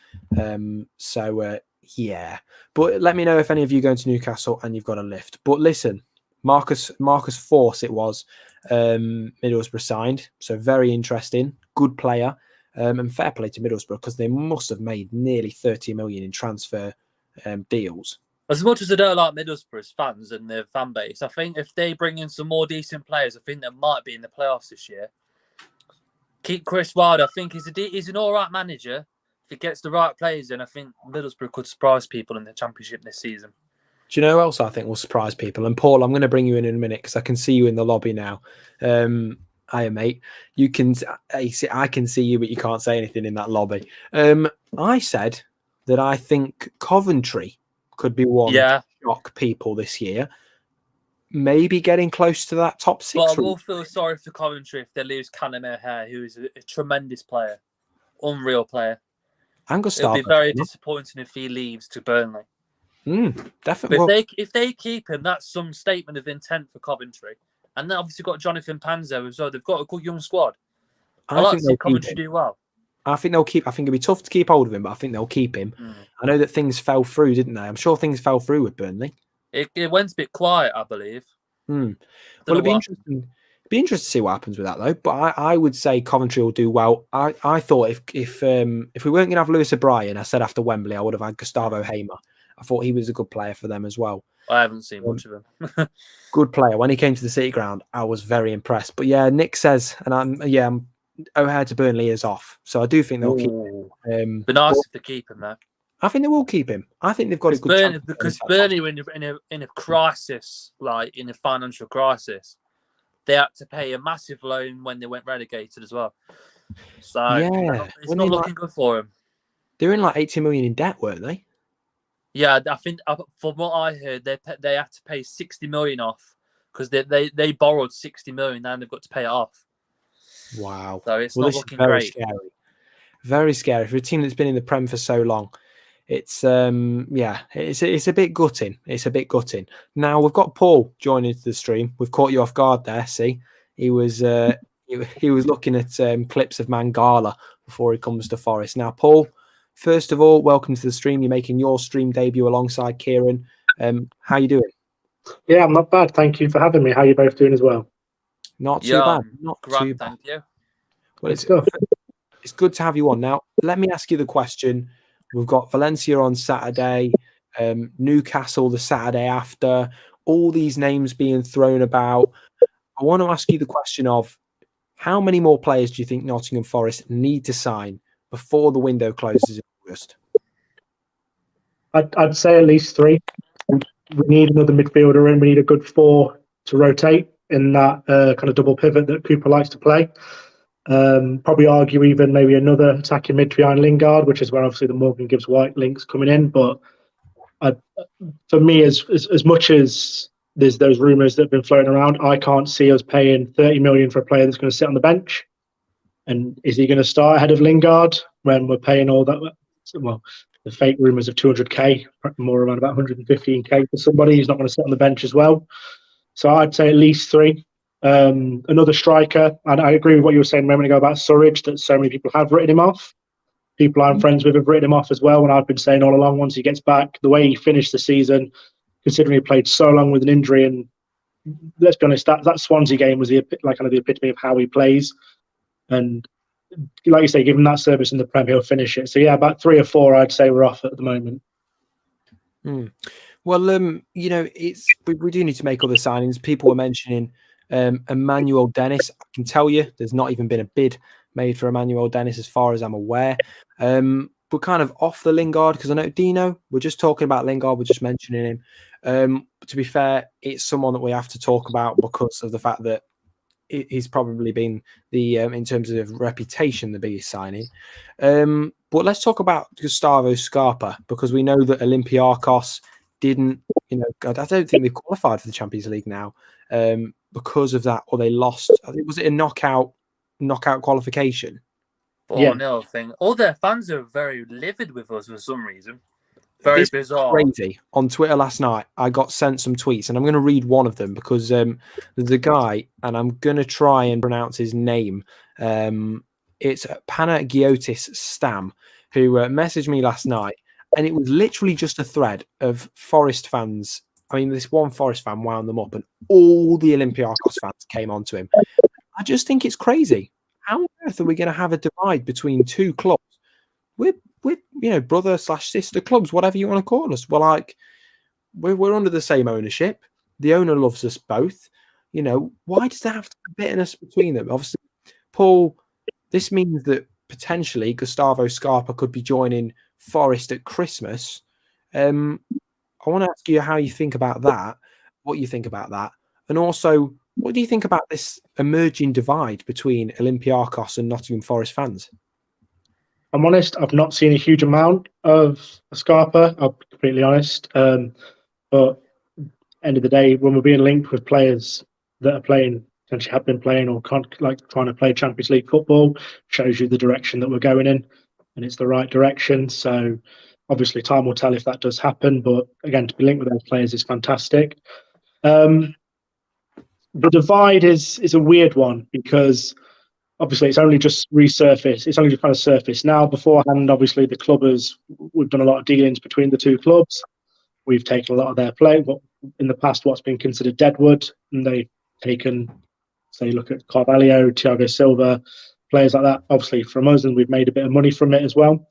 Yeah. But let me know if any of you going to Newcastle and you've got a lift. But listen, Marcus Force it was. Middlesbrough signed, so very interesting, good player, and fair play to Middlesbrough because they must have made nearly 30 million in transfer deals. As much as I don't like Middlesbrough's fans and their fan base, I think if they bring in some more decent players, I think they might be in the playoffs this year. Keep Chris Wilder. I think he's an all right manager. If he gets the right players in, I think Middlesbrough could surprise people in the Championship this season. Do you know who else I think will surprise people? And Paul, I'm going to bring you in a minute because I can see you in the lobby now. Hiya, mate. I can see you, but you can't say anything in that lobby. I said that I think Coventry could be one to shock people this year. Maybe getting close to that top 6. But I will feel sorry for Coventry if they lose Callum O'Hare, who is a tremendous player, unreal player. And Gustavo. It'll be very disappointing if he leaves to Burnley. Definitely. But if they keep him, that's some statement of intent for Coventry. And then obviously got Jonathan Panzer as well. They've got a good young squad. I like to see Coventry do well. I think they'll keep. I think it'll be tough to keep hold of him, but I think they'll keep him. I know that things fell through, didn't they? I'm sure things fell through with Burnley. It went a bit quiet, I believe. Well, it'd be interesting. It'd be interesting to see what happens with that, though. But I would say Coventry will do well. I thought if we weren't going to have Lewis O'Brien, I said after Wembley, I would have had Gustavo Hamer. I thought he was a good player for them as well. I haven't seen much of him. Good player. When he came to the City Ground, I was very impressed. But yeah, Nick says, and O'Hare to Burnley is off. So I do think they'll keep him. Be nice if they keep him, though. I think they will keep him. I think they've got a good because Burnley were in a crisis, like in a financial crisis. They had to pay a massive loan when they went relegated as well. So it's not looking good for them. They were in like 80 million in debt, weren't they? Yeah, I think from what I heard, they had to pay 60 million off because they borrowed 60 million and they've got to pay it off. Wow. So it's not looking great. Scary. Very scary for a team that's been in the Prem for so long. It's it's a bit gutting. It's a bit gutting. Now we've got Paul joining the stream. We've caught you off guard there. See, he was looking at clips of Mangala before he comes to Forest. Now, Paul, first of all, welcome to the stream. You're making your stream debut alongside Kieran. How you doing? Yeah, I'm not bad. Thank you for having me. How are you both doing as well? Not too bad. Not too bad. Thank you. Well, it's good to have you on. Now, let me ask you the question. We've got Valencia on Saturday, Newcastle the Saturday after, all these names being thrown about. I want to ask you the question of how many more players do you think Nottingham Forest need to sign before the window closes in August? I'd say at least 3. We need another midfielder and we need a good 4 to rotate in that kind of double pivot that Cooper likes to play. Probably argue even maybe another attacking mid behind Lingard, which is where obviously the Morgan Gibbs White link's coming in. But for me, as much as there's those rumours that have been floating around, I can't see us paying 30 million for a player that's going to sit on the bench. And is he going to start ahead of Lingard when we're paying all that? Well, the fake rumours of 200k, more around about 115k for somebody who's not going to sit on the bench as well. So I'd say at least 3. Another striker, and I agree with what you were saying a moment ago about Surridge, that so many people have written him off. People I'm friends with have written him off as well, and I've been saying all along once he gets back, the way he finished the season, considering he played so long with an injury, and let's be honest, that Swansea game was the epitome of how he plays. And like you say, given that service in the Prem, he'll finish it. So yeah, about 3 or 4 I'd say we're off at the moment. Well, we do need to make other signings. People were mentioning Emmanuel Dennis. I can tell you there's not even been a bid made for Emmanuel Dennis as far as I'm aware. We're kind of off the Lingard because I know Dino, we're just talking about Lingard, we're just mentioning him. To be fair, it's someone that we have to talk about because of the fact that he's probably been the in terms of reputation the biggest signing. But let's talk about Gustavo Scarpa, because we know that Olympiacos didn't, I don't think they've qualified for the Champions League now because of that, or they lost. I think, was it a knockout qualification? 4-0 thing. All their fans are very livid with us for some reason. Very bizarre. Crazy. On Twitter last night, I got sent some tweets, and I'm going to read one of them because there's a guy, and I'm going to try and pronounce his name. It's Panagiotis Stam, who messaged me last night, and it was literally just a thread of Forest fans. I mean, this one Forest fan wound them up, and all the Olympiacos fans came onto him. I just think it's crazy. How on earth are we going to have a divide between two clubs? We're brother/sister clubs, whatever you want to call us. We're under the same ownership. The owner loves us both. Why does there have to be bitterness between them? Obviously, Paul, this means that potentially Gustavo Scarpa could be joining Forest at Christmas. I want to ask you how you think about that, what you think about that, and also what do you think about this emerging divide between Olympiacos and Nottingham Forest fans? I'm honest, I've not seen a huge amount of Scarpa, I'll be completely honest. But end of the day, when we're being linked with players that are playing, potentially have been playing or trying to play Champions League football, shows you the direction that we're going in, and it's the right direction. So obviously time will tell if that does happen. But again, to be linked with those players is fantastic. The divide is a weird one because obviously it's only just resurfaced. It's only just kind of surfaced now. Beforehand, obviously we've done a lot of dealings between the two clubs. We've taken a lot of their play. But in the past, what's been considered deadwood, and they've taken, say, look at Carvalho, Thiago Silva, players like that. Obviously, from us, and we've made a bit of money from it as well.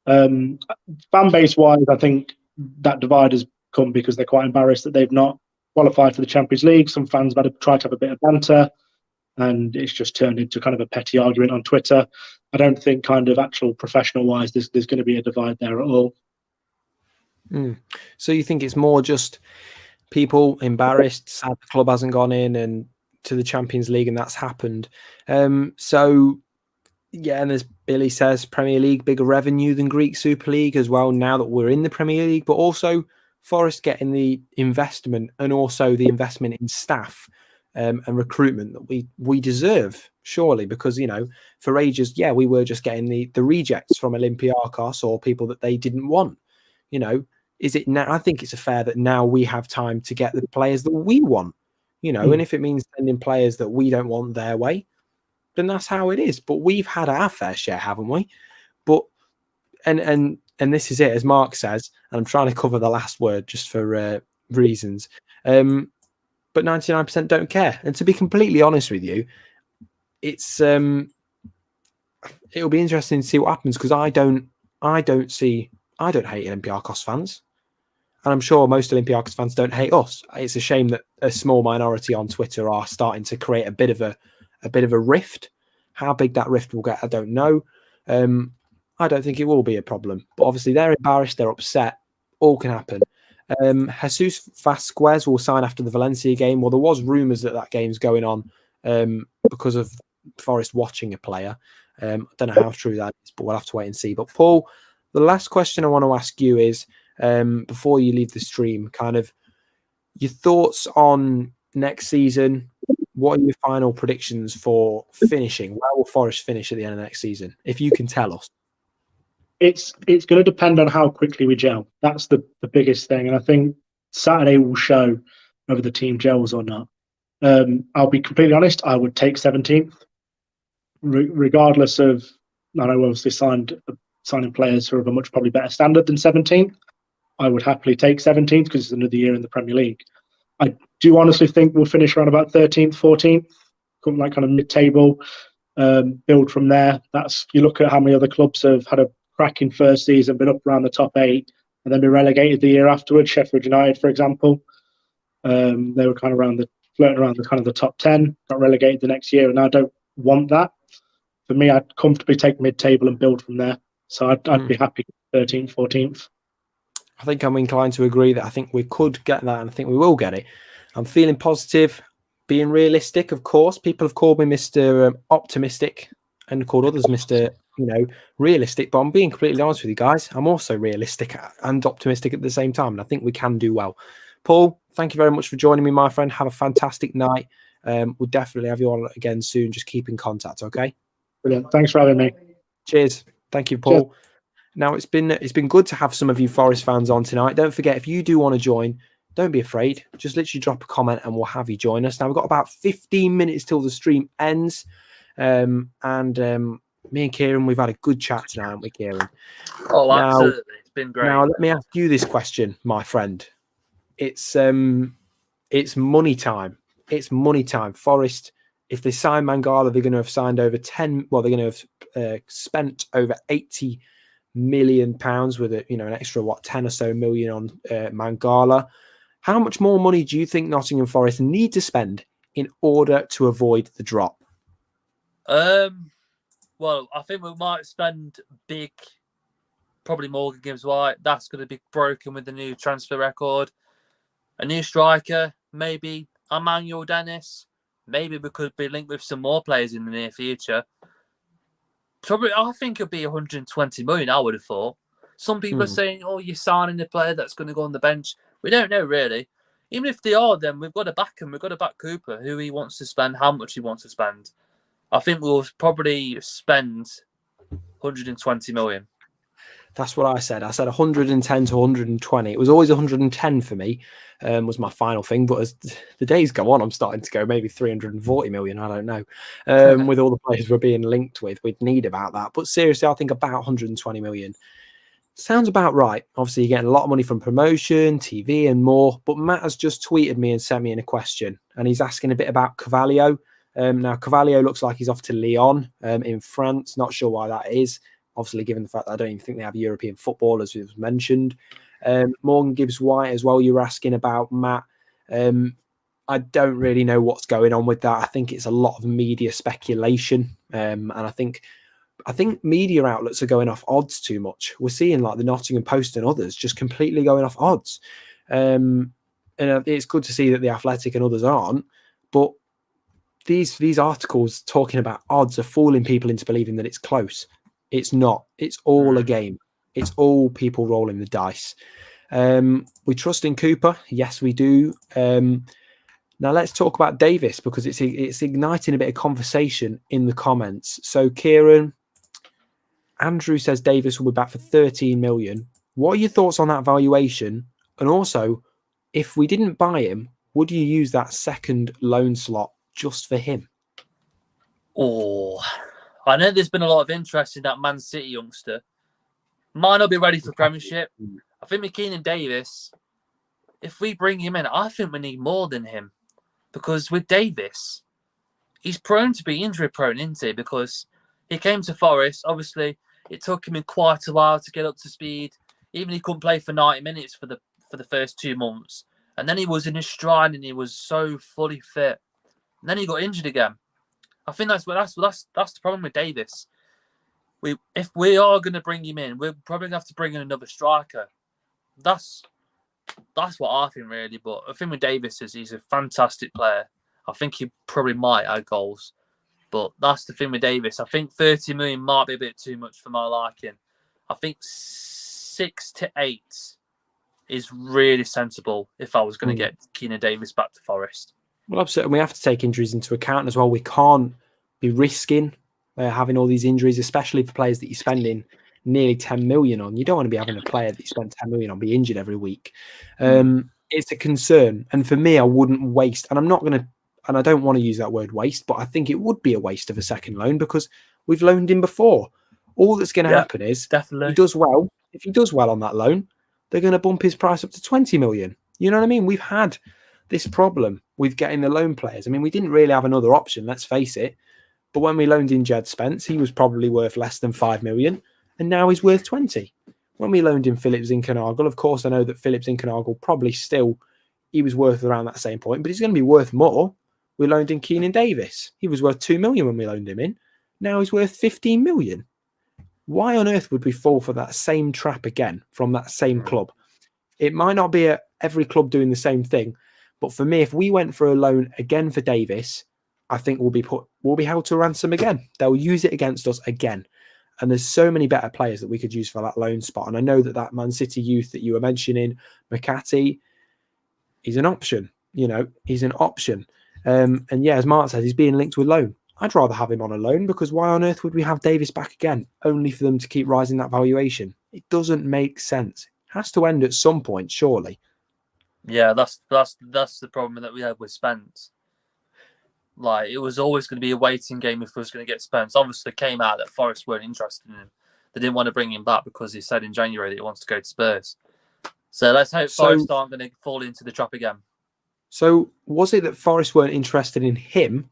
Fan base wise, I think that divide has come because they're quite embarrassed that they've not qualified for the Champions League. Some fans have tried to have a bit of banter, and it's just turned into kind of a petty argument on Twitter. I don't think kind of actual professional wise there's going to be a divide there at all. So you think it's more just people embarrassed, sad the club hasn't gone in and to the Champions League, and that's happened. So yeah, and as Billy says, Premier League bigger revenue than Greek Super League as well now that we're in the Premier League, but also Forest getting the investment and also the investment in staff and recruitment that we deserve, surely, because for ages, we were just getting the rejects from Olympiacos or people that they didn't want. Is it now? I think it's fair that now we have time to get the players that we want. And if it means sending players that we don't want their way, then that's how it is. But we've had our fair share, haven't we? But and this is it, as Mark says, and I'm trying to cover the last word just for reasons. But 99% don't care. And to be completely honest with you, it's it'll be interesting to see what happens, because I don't hate Olympiacos fans. And I'm sure most Olympiacos fans don't hate us. It's a shame that a small minority on Twitter are starting to create a bit of a rift. How big that rift will get, I don't know. I don't think it will be a problem. But obviously they're embarrassed, they're upset. All can happen. Jesus Vasquez will sign after the Valencia game. Well, there was rumours that game's going on because of Forest watching a player. I don't know how true that is, but we'll have to wait and see. But Paul, the last question I want to ask you is, before you leave the stream, kind of your thoughts on next season. What are your final predictions for finishing? Where will Forest finish at the end of next season, if you can tell us? It's going to depend on how quickly we gel. That's the biggest thing. And I think Saturday will show whether the team gels or not. I'll be completely honest, I would take 17th. Regardless of, I know obviously signing players who are of a much probably better standard than 17th. I would happily take 17th because it's another year in the Premier League. I do honestly think we'll finish around about 13th, 14th, like kind of mid-table, build from there. You look at how many other clubs have had a cracking first season, been up around the top 8, and then been relegated the year afterwards. Sheffield United, for example, they were kind of flirting around the top 10, got relegated the next year, and I don't want that. For me, I'd comfortably take mid-table and build from there. So I'd be happy 13th, 14th. I think I'm inclined to agree that I think we could get that, and I think we will get it. I'm feeling positive, being realistic, of course. People have called me Mr. Optimistic and called others Mr. Realistic, but I'm being completely honest with you guys. I'm also realistic and optimistic at the same time, and I think we can do well. Paul, thank you very much for joining me, my friend. Have a fantastic night. We'll definitely have you on again soon. Just keep in contact, okay? Brilliant. Thanks for having me. Cheers. Thank you, Paul. Cheers. Now, it's been good to have some of you Forest fans on tonight. Don't forget, if you do want to join, don't be afraid. Just literally drop a comment and we'll have you join us. Now, we've got about 15 minutes till the stream ends. Me and Kieran, we've had a good chat tonight, haven't we, Kieran? Oh, absolutely. It's been great. Now, let me ask you this question, my friend. It's money time. It's money time. Forest, if they sign Mangala, they're going to have signed over 10. Well, they're going to have spent over 80 million pounds with an extra 10 or so million on Mangala. How much more money do you think Nottingham Forest need to spend in order to avoid the drop? Well, I think we might spend big, probably Morgan Gibbs White. That's going to be broken with the new transfer record. A new striker, maybe Emmanuel Dennis. Maybe we could be linked with some more players in the near future. Probably, I think it'll be 120 million, I would have thought. Some people are saying, oh, you're signing a player that's going to go on the bench. We don't know, really. Even if they are, then we've got to back him. We've got to back Cooper, who he wants to spend, how much he wants to spend. I think we'll probably spend 120 million. That's what I said. I said 110 to 120. It was always 110 for me, was my final thing. But as the days go on, I'm starting to go maybe 340 million. I don't know. With all the players we're being linked with, we'd need about that. But seriously, I think about 120 million. Sounds about right. Obviously, you're getting a lot of money from promotion, TV and more. But Matt has just tweeted me and sent me in a question. And he's asking a bit about Cavalio. Now, Cavalio looks like he's off to Lyon in France. Not sure why that is. Obviously, given the fact that I don't even think they have European football, as was mentioned. Morgan Gibbs White as well, you were asking about, Matt. I don't really know what's going on with that. I think it's a lot of media speculation. And I think media outlets are going off odds too much. We're seeing like the Nottingham Post and others just completely going off odds. And it's good to see that the Athletic and others aren't. But these articles talking about odds are fooling people into believing that it's close. It's not. It's all a game. It's all people rolling the dice. We trust in Cooper. Yes, we do. Now let's talk about Davis, because it's igniting a bit of conversation in the comments. So Kieran, Andrew says Davis will be back for 13 million. What are your thoughts on that valuation? And also, if we didn't buy him, would you use that second loan slot just for him? Oh, I know there's been a lot of interest in that Man City youngster. Might not be ready for Premiership. I think McKean and Davis, if we bring him in, I think we need more than him. Because with Davis, he's prone to be injury prone, isn't he? Because he came to Forest. Obviously, it took him quite a while to get up to speed. Even he couldn't play for 90 minutes for the first 2 months. And then he was in his stride and he was so fully fit. And then he got injured again. I think that's the problem with Davis. If we are going to bring him in, we're probably going to have to bring in another striker. That's what I think, really. But I think with Davis, he's a fantastic player. I think he probably might add goals. But that's the thing with Davis. I think 30 million might be a bit too much for my liking. I think 6 to 8 is really sensible if I was going to get Keenan Davis back to Forest. Well, absolutely. And we have to take injuries into account as well. We can't be risking having all these injuries, especially for players that you're spending nearly 10 million on. You don't want to be having a player that you spend 10 million on be injured every week. It's a concern. And for me, I wouldn't waste, and I don't want to use that word waste, but I think it would be a waste of a second loan because we've loaned him before. All that's going to happen is he does well. If he does well on that loan, they're going to bump his price up to 20 million. You know what I mean? We've had this problem with getting the loan players. I mean, we didn't really have another option, let's face it. But when we loaned in Jed Spence, he was probably worth less than 5 million, and now he's worth 20. When we loaned in Philip Zinckernagel, of course, I know that Philip Zinckernagel probably still, he was worth around that same point, but he's going to be worth more. We loaned in Keenan Davis. He was worth 2 million when we loaned him in. Now he's worth 15 million. Why on earth would we fall for that same trap again from that same club? It might not be every club doing the same thing, but for me, if we went for a loan again for Davis, I think we'll be held to ransom again. They'll use it against us again. And there's so many better players that we could use for that loan spot. And I know that Man City youth that you were mentioning, McCarthy, he's an option. He's an option. And yeah, as Mark says, he's being linked with loan. I'd rather have him on a loan, because why on earth would we have Davis back again, only for them to keep rising that valuation? It doesn't make sense. It has to end at some point, surely. Yeah, that's the problem that we had with Spence. Like, it was always going to be a waiting game if we was going to get Spence. Obviously, it came out that Forest weren't interested in him. They didn't want to bring him back because he said in January that he wants to go to Spurs. So let's hope Forest aren't going to fall into the trap again. So was it that Forest weren't interested in him,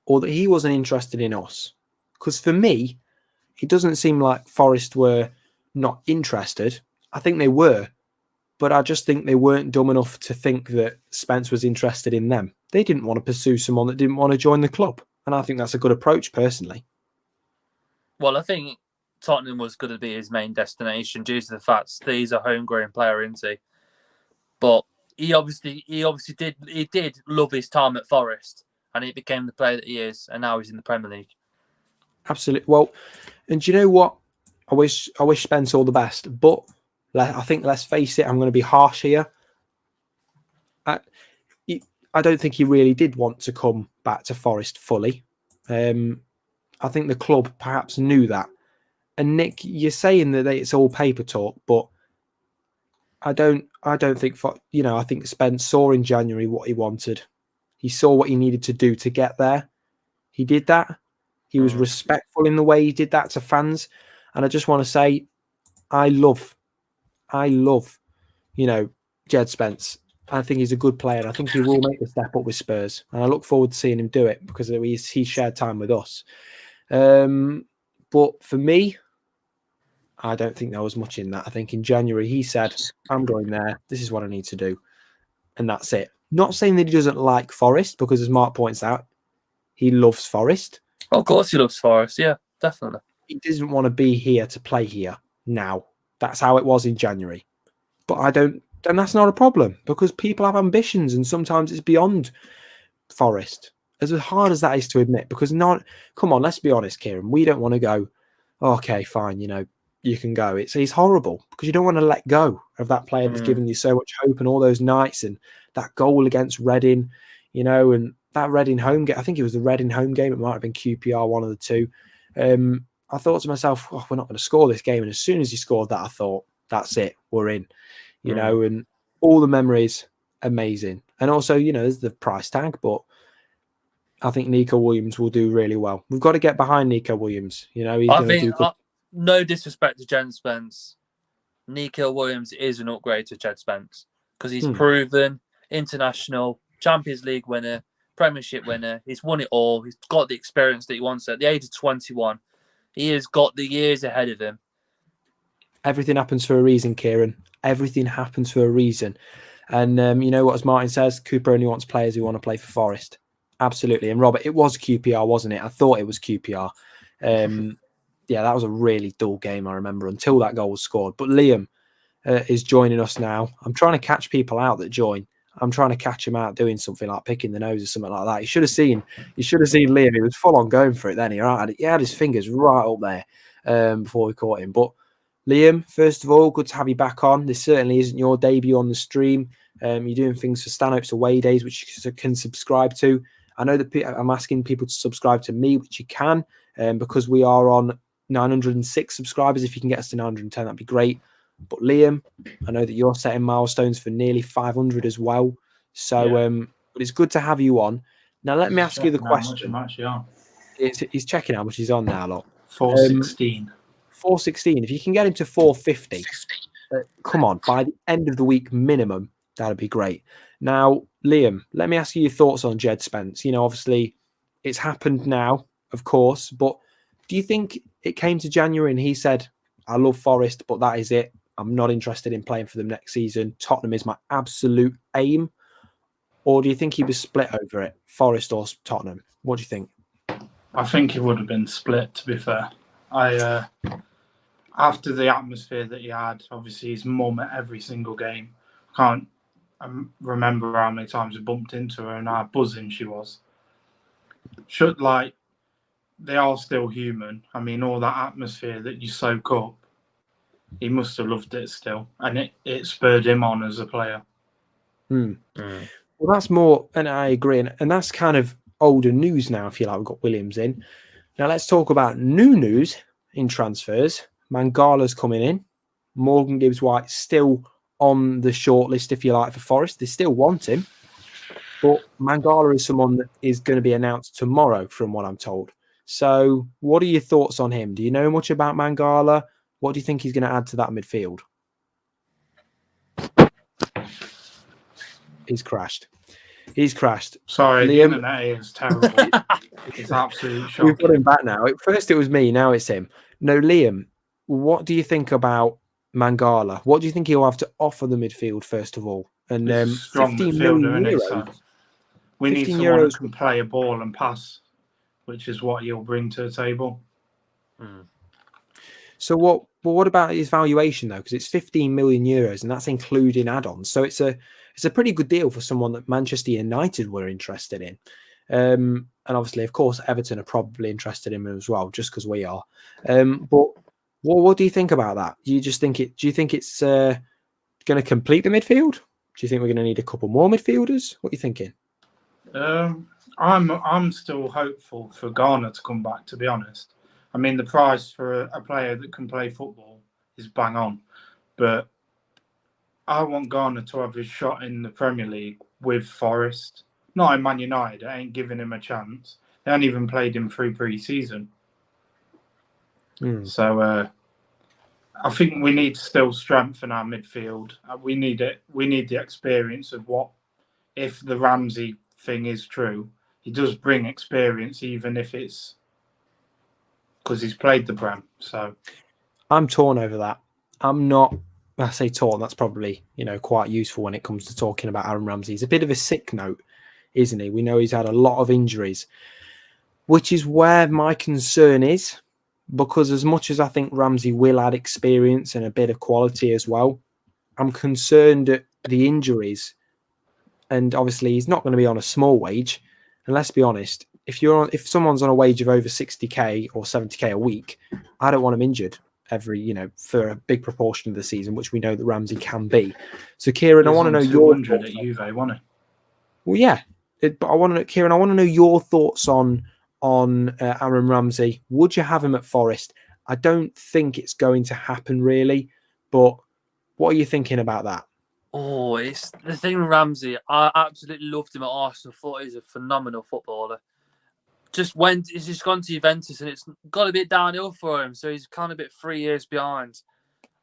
or that he wasn't interested in us? Because for me, it doesn't seem like Forest were not interested. I think they were, but I just think they weren't dumb enough to think that Spence was interested in them. They didn't want to pursue someone that didn't want to join the club. And I think that's a good approach, personally. Well, I think Tottenham was going to be his main destination due to the fact that he's a homegrown player, isn't he? But he obviously did love his time at Forest, and he became the player that he is, and now he's in the Premier League. Absolutely. Well, and do you know what? I wish Spence all the best, but I think, let's face it, I'm going to be harsh here. I don't think he really did want to come back to Forest fully. I think the club perhaps knew that. And Nick, you're saying that it's all paper talk, but I don't think I think Spence saw in January what he wanted. He saw what he needed to do to get there. He did that. He was respectful in the way he did that to fans. And I just want to say, I love, Jed Spence. I think he's a good player. And I think he will make the step up with Spurs. And I look forward to seeing him do it, because he shared time with us. But for me, I don't think there was much in that. I think in January he said, I'm going there. This is what I need to do. And that's it. Not saying that he doesn't like Forest, because as Mark points out, he loves Forest. Of course he loves Forest. Yeah, definitely. He doesn't want to be here to play here now. That's how it was in January. But and that's not a problem, because people have ambitions, and sometimes it's beyond Forest. As hard as that is to admit, because come on, let's be honest, Kieran. We don't want to go, okay, fine, you can go. It's horrible, because you don't want to let go of that player that's given you so much hope, and all those nights, and that goal against Reading, and that Reading home game. I think it was the Reading home game. It might have been QPR, one of the two. I thought to myself, we're not going to score this game. And as soon as he scored that, I thought, that's it, we're in, and all the memories, amazing. And also, there's the price tag, but I think Nico Williams will do really well. We've got to get behind Nico Williams. He's going to do good. No disrespect to Jed Spence, Nico Williams is an upgrade to Jed Spence, because he's proven international, Champions League winner, Premiership winner. He's won it all. He's got the experience that he wants at the age of 21. He has got the years ahead of him. Everything happens for a reason, Kieran. Everything happens for a reason. And you know what, as Martin says, Cooper only wants players who want to play for Forest. Absolutely. And Robert, it was QPR, wasn't it? I thought it was QPR. Yeah, that was a really dull game, I remember, until that goal was scored. But Liam is joining us now. I'm trying to catch people out that join. I'm trying to catch him out doing something like picking the nose or something like that. You should have seen Liam. He was full on going for it then. He had his fingers right up there before we caught him. But Liam, first of all, good to have you back on. This certainly isn't your debut on the stream. You're doing things for Stanhope's away days, which you can subscribe to. I know that I'm asking people to subscribe to me, which you can, because we are on 906 subscribers. If you can get us to 910, that'd be great. But Liam, I know that you're setting milestones for nearly 500 as well. So, but it's good to have you on. Now, let me ask you the question. How much I'm actually on? He's checking how much he's on now, look. 416. 416. If you can get him to 450, come on, by the end of the week minimum, that'd be great. Now, Liam, let me ask you your thoughts on Jed Spence. Obviously, it's happened now, of course, but do you think it came to January and he said, I love Forest, but that is it. I'm not interested in playing for them next season. Tottenham is my absolute aim. Or do you think he was split over it, Forest or Tottenham? What do you think? I think it would have been split, to be fair. I after the atmosphere that he had, obviously his mum at every single game. I can't remember how many times we bumped into her and how buzzing she was. They are still human. I mean, all that atmosphere that you soak up, he must have loved it still, and it spurred him on as a player. Well, that's more, and I agree, and that's kind of older news now, if you like. We've got Williams in. Now let's talk about new news in transfers. Mangala's coming in. Morgan Gibbs-White still on the shortlist, if you like, for Forest. They still want him, but Mangala is someone that is going to be announced tomorrow, from what I'm told. So what are your thoughts on him? Do you know much about Mangala? What do you think he's going to add to that midfield? He's crashed. Sorry, Liam, the internet is terrible. It's absolutely shocking. We've got him back now. At first it was me, now it's him. No, Liam, what do you think about Mangala? What do you think he'll have to offer the midfield, first of all? And strong 15 midfielder, million isn't it? euros. So we need someone who can play a ball and pass, which is what he'll bring to the table. So what about his valuation though? Because it's 15 million euros, and that's including add-ons. So it's a pretty good deal for someone that Manchester United were interested in. And obviously, of course, Everton are probably interested in him as well, just because we are. But what do you think about that? Do you think it's going to complete the midfield? Do you think we're going to need a couple more midfielders? What are you thinking? I'm still hopeful for Garner to come back, to be honest. I mean, the price for a player that can play football is bang on. But I want Garner to have his shot in the Premier League with Forest. Not in Man United. I ain't giving him a chance. They haven't even played him through pre-season. So I think we need to still strengthen our midfield. We need it. We need the experience of what, if the Ramsey thing is true, he does bring experience, even if it's because he's played the Prem. So I'm torn over that. I'm not. I say torn. That's probably quite useful when it comes to talking about Aaron Ramsey. He's a bit of a sick note, isn't he? We know he's had a lot of injuries, which is where my concern is. Because as much as I think Ramsey will add experience and a bit of quality as well, I'm concerned at the injuries. And obviously, he's not going to be on a small wage. And let's be honest, if someone's on a wage of over 60k or 70k a week, I don't want him injured for a big proportion of the season, which we know that Ramsey can be. So, Kieran, I want to know your thoughts at Juve, wasn't it? Well, yeah, but I want to know, Kieran. I want to know your thoughts on Aaron Ramsey. Would you have him at Forest? I don't think it's going to happen, really. But what are you thinking about that? Oh, it's the thing with Ramsey. I absolutely loved him at Arsenal. Thought he's a phenomenal footballer. He's just gone to Juventus, and it's got a bit downhill for him. So he's kind of a bit 3 years behind.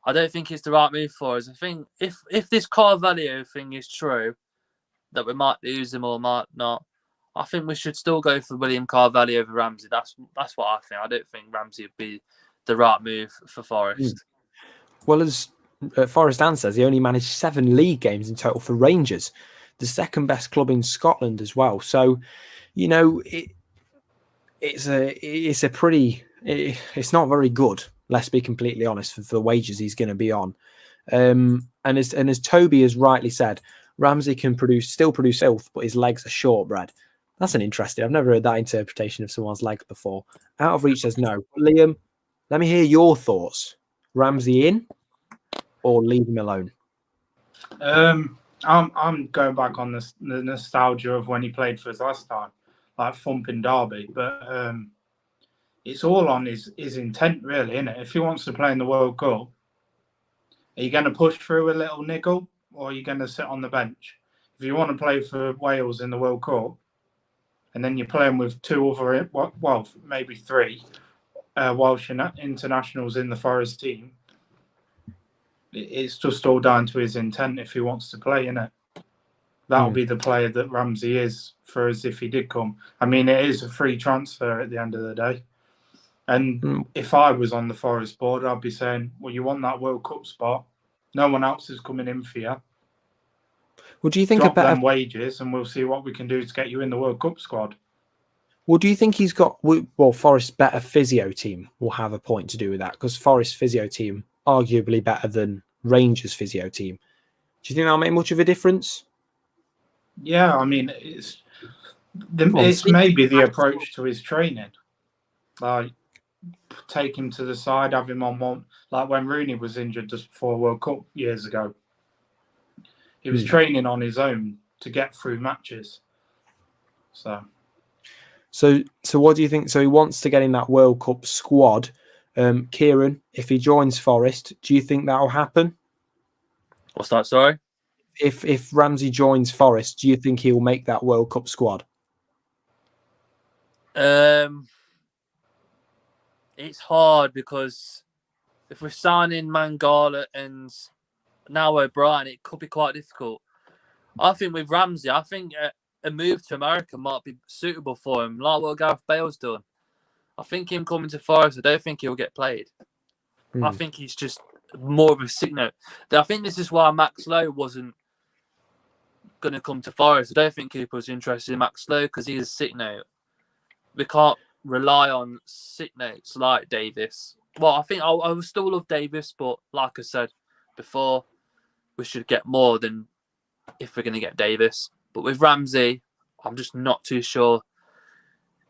I don't think it's the right move for us. I think if this Carvalho thing is true, that we might lose him or might not, I think we should still go for William Carvalho over Ramsey. That's what I think. I don't think Ramsey would be the right move for Forest. Well, as Forest Ann says, he only managed 7 league games in total for Rangers, the second best club in Scotland as well. So, it's not very good. Let's be completely honest, for the wages he's going to be on. And as Toby has rightly said, Ramsey can still produce filth, but his legs are shortbread. That's an interesting. I've never heard that interpretation of someone's legs before. Out of Reach says no. Liam, let me hear your thoughts. Ramsey in or leave him alone? I'm going back on the nostalgia of when he played for us last time, like thumping Derby. But it's all on his intent, really, isn't it? If he wants to play in the World Cup, are you going to push through a little niggle, or are you going to sit on the bench? If you want to play for Wales in the World Cup, and then you're playing with 2 other, well, maybe 3 Welsh internationals in the Forest team, it's just all down to his intent if he wants to play, innit? That'll be the player that Ramsey is for us if he did come. I mean, it is a free transfer at the end of the day. And if I was on the Forest board, I'd be saying, well, you want that World Cup spot. No one else is coming in for you. Well, do you think drop them wages and we'll see what we can do to get you in the World Cup squad? Well, do you think he's got, Forest's better physio team will have a point to do with that? Because Forest's physio team, arguably better than Rangers' physio team. Do you think that'll make much of a difference? Yeah, I mean, it's maybe the approach to his training. Like, take him to the side, have him on one, like when Rooney was injured just before World Cup years ago. He was training on his own to get through matches. So what do you think? So he wants to get in that World Cup squad. Kieran, if he joins Forest, do you think that'll happen? What's that, sorry? If Ramsey joins Forest, do you think he'll make that World Cup squad? It's hard because if we're signing Mangala and now O'Brien, it could be quite difficult. I think with Ramsey, I think a move to America might be suitable for him, like what Gareth Bale's done. I think him coming to Forest, I don't think he'll get played. I think he's just more of a sick note. I think this is why Max Lowe wasn't going to come to Forest. I don't think Cooper was interested in Max Lowe because he's a sick note. We can't rely on sick notes like Davis. Well, I think I would still love Davis, but like I said before, we should get more than if we're going to get Davis. But with Ramsey, I'm just not too sure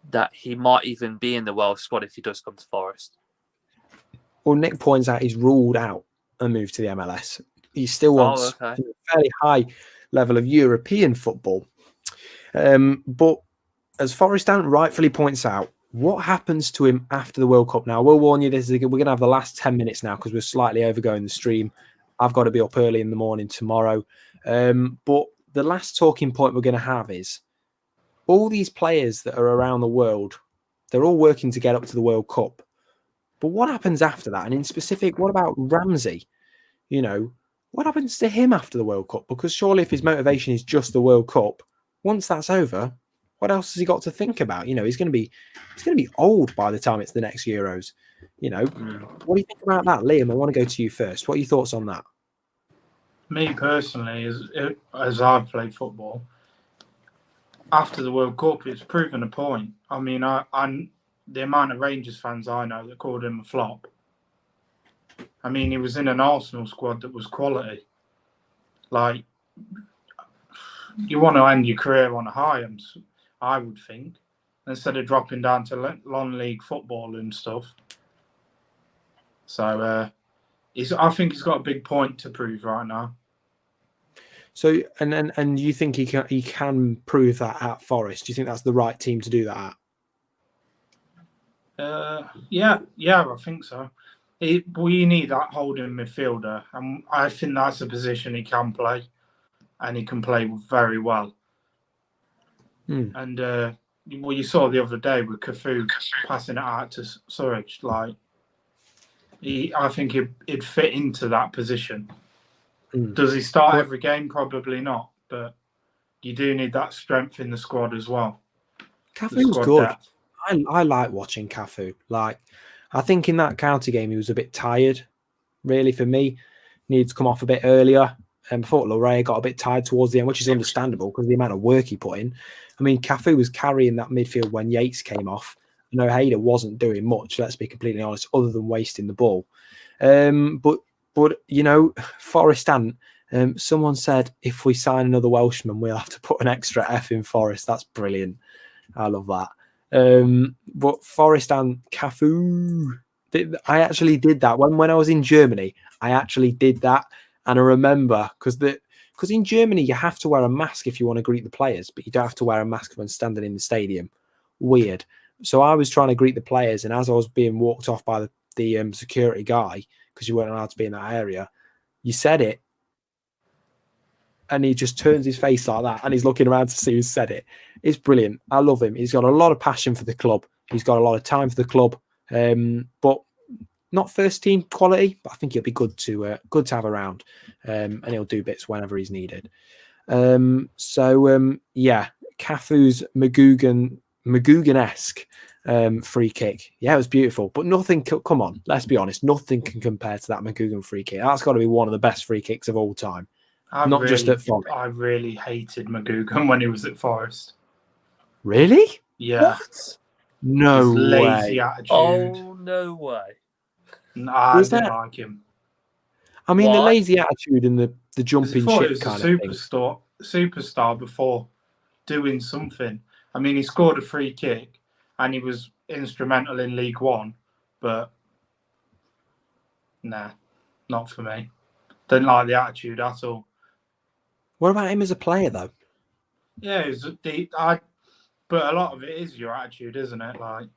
that he might even be in the Welsh squad if he does come to Forest. Well, Nick points out he's ruled out a move to the MLS. He still wants a fairly high level of European football. But as Forest rightfully points out, what happens to him after the World Cup now? We'll warn you, we're going to have the last 10 minutes now because we're slightly overgoing the stream. I've got to be up early in the morning tomorrow. But the last talking point we're going to have is all these players that are around the world, they're all working to get up to the World Cup. But what happens after that? And in specific, what about Ramsey? You know, what happens to him after the World Cup? Because surely if his motivation is just the World Cup, once that's over, what else has he got to think about? You know, he's going to be old by the time it's the next Euros. You know, what do you think about that, Liam? I want to go to you first. What are your thoughts on that? Me personally, as I've played football, after the World Cup, it's proven a point. I mean, the amount of Rangers fans I know that called him a flop. I mean, he was in an Arsenal squad that was quality. Like, you want to end your career on a high, I would think, instead of dropping down to non-league football and stuff. So, I think he's got a big point to prove right now. So, and you think he can prove that at Forest? Do you think that's the right team to do that at? Yeah, I think so. We need that holding midfielder, and I think that's a position he can play, and he can play very well. And you saw the other day with Cafu passing it out to Surridge, like I think he'd fit into that position. Does he start every game? Probably not, but you do need that strength in the squad as well. Cafu's good. I like watching Cafu. Like, I think in that county game he was a bit tired. Really, for me, needed to come off a bit earlier. And I thought Lorrea got a bit tired towards the end, which is understandable because of the amount of work he put in. I mean, Cafu was carrying that midfield when Yates came off. And Ojeda wasn't doing much, let's be completely honest, other than wasting the ball. But you know, Forest someone said if we sign another Welshman, we'll have to put an extra F in Forest. That's brilliant. I love that. But Forest and Cafu, I actually did that when I was in Germany. I actually did that, and I remember because in Germany you have to wear a mask if you want to greet the players, but you don't have to wear a mask when standing in the stadium. Weird. So I was trying to greet the players, and as I was being walked off by the security guy, because you weren't allowed to be in that area, you said it, and he just turns his face like that, and he's looking around to see who said it. It's brilliant. I love him. He's got a lot of passion for the club. He's got a lot of time for the club, but not first team quality. But I think he'll be good to have around, and he'll do bits whenever he's needed. Yeah, Cafu's Magugan-esque free kick. Yeah, it was beautiful, but nothing. Come on, let's be honest. Nothing can compare to that Magugan free kick. That's got to be one of the best free kicks of all time. Just at Forest. I really hated Magugan when he was at Forest. Really? Yeah. What? No His lazy way. attitude. Oh, no way. Nah, I Was didn't that- like him. I mean, the Why? lazy attitude and the 'Cause he jumping thought he ship was a kind of thing. superstar before doing something. I mean, he scored a free kick and he was instrumental in League One, but nah, not for me. Didn't like the attitude at all. What about him as a player, though? Yeah, but a lot of it is your attitude, isn't it? Like,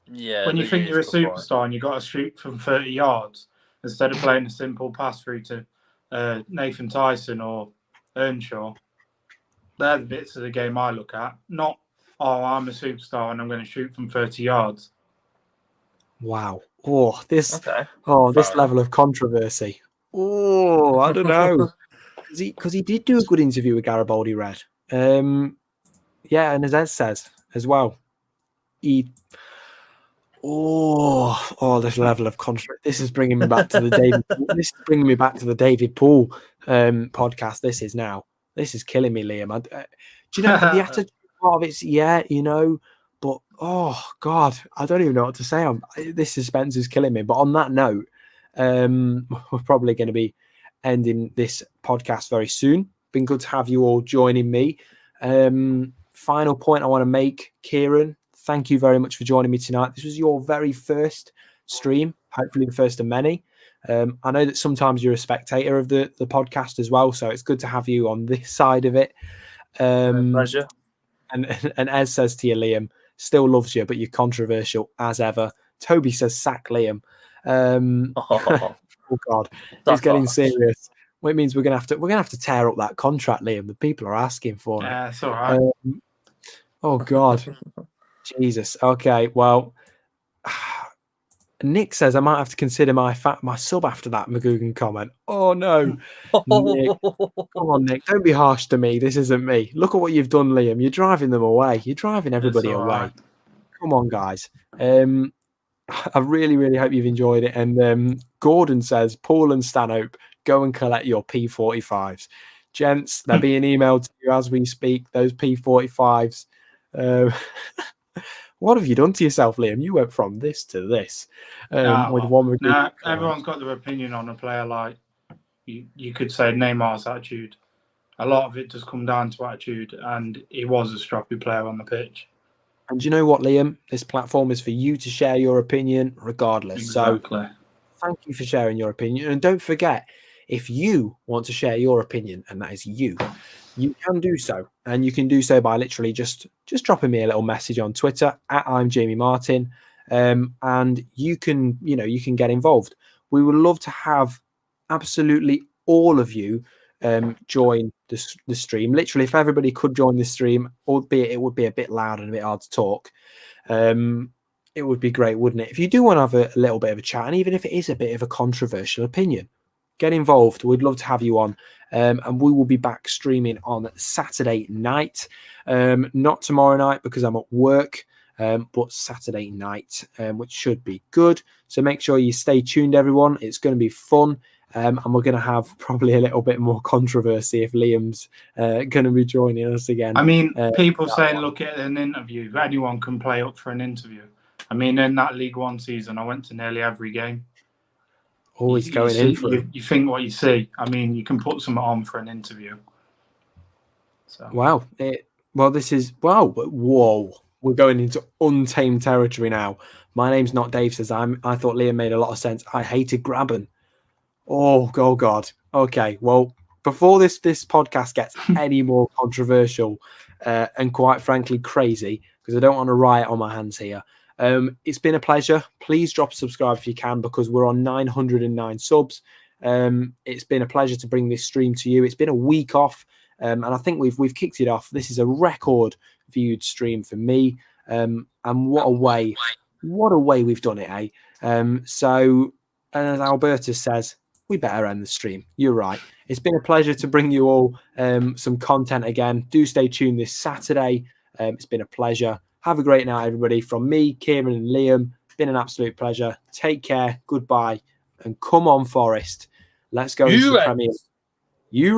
Yeah. when you that think is you're a good point. superstar and you've got to shoot from 30 yards instead of playing a simple pass through to Nathan Tyson or Earnshaw, they're the bits of the game I look at. Not, oh, I'm a superstar and I'm going to shoot from 30 yards. Wow. Oh, this Okay. this Fair level of controversy. Oh, I don't know. Because he did do a good interview with Garibaldi Red. Yeah, and as Ed says as well, he. This level of controversy. This is bringing me back to the David. This is bringing me back to the David Poole podcast. This is killing me, Liam. Do you know the attitude part of it's but oh god, I don't even know what to say. This suspense is killing me. But on that note, we're probably going to be ending this podcast very soon. Been good to have you all joining me. Final point I want to make, Kieran, thank you very much for joining me tonight. This was your very first stream, hopefully the first of many. I know that sometimes you're a spectator of the podcast as well, so it's good to have you on this side of it. Pleasure. And Ez says to you, Liam, still loves you, but you're controversial as ever. Toby says, sack Liam. Oh God, it's getting serious. Well, it means we're gonna have to tear up that contract, Liam. The people are asking for it. Yeah, it's all right. Oh God, Jesus. Okay, well, Nick says I might have to consider my sub after that McGugan comment. Oh no, Nick, come on, Nick, don't be harsh to me. This isn't me. Look at what you've done, Liam. You're driving them away. You're driving everybody away. Right. Come on, guys. I really, really hope you've enjoyed it. And Gordon says, Paul and Stanhope, go and collect your P45s. Gents, they're being emailed to you as we speak, those P45s. What have you done to yourself, Liam? You went from this to this. Everyone's got their opinion on a player. Like, you could say Neymar's attitude. A lot of it does come down to attitude, and he was a stroppy player on the pitch. And you know what, Liam? This platform is for you to share your opinion regardless. Exactly. So thank you for sharing your opinion. And don't forget, if you want to share your opinion, and that is you can do so. And you can do so by literally just dropping me a little message on Twitter at I'm Jamie Martin. And you can get involved. We would love to have absolutely all of you join the stream. Literally, if everybody could join the stream, albeit it would be a bit loud and a bit hard to talk, it would be great, wouldn't it? If you do want to have a little bit of a chat, and even if it is a bit of a controversial opinion, get involved. We'd love to have you on. And we will be back streaming on Saturday night. Not tomorrow night because I'm at work, but Saturday night, which should be good. So make sure you stay tuned, everyone. It's going to be fun. And we're going to have probably a little bit more controversy if Liam's going to be joining us again. I mean, people saying, look at an interview. Anyone can play up for an interview. I mean, in that League One season, I went to nearly every game. Always going in for it. You think what you see. I mean, you can put someone on for an interview. So. Wow. Whoa. We're going into untamed territory now. My name's not Dave says I thought Liam made a lot of sense. I hated grabbing. Oh God. Okay. Well, before this podcast gets any more controversial and quite frankly crazy, because I don't want to riot on my hands here. It's been a pleasure. Please drop subscribe if you can, because we're on 909 subs. It's been a pleasure to bring this stream to you. It's been a week off, and I think we've kicked it off. This is a record viewed stream for me. And what a way we've done it, eh? So, as Albertus says, we better end the stream. You're right. It's been a pleasure to bring you all some content again. Do stay tuned this Saturday. It's been a pleasure. Have a great night, everybody. From me, Kieran and Liam, been an absolute pleasure. Take care. Goodbye. And come on, Forest. Let's go into the Premier. You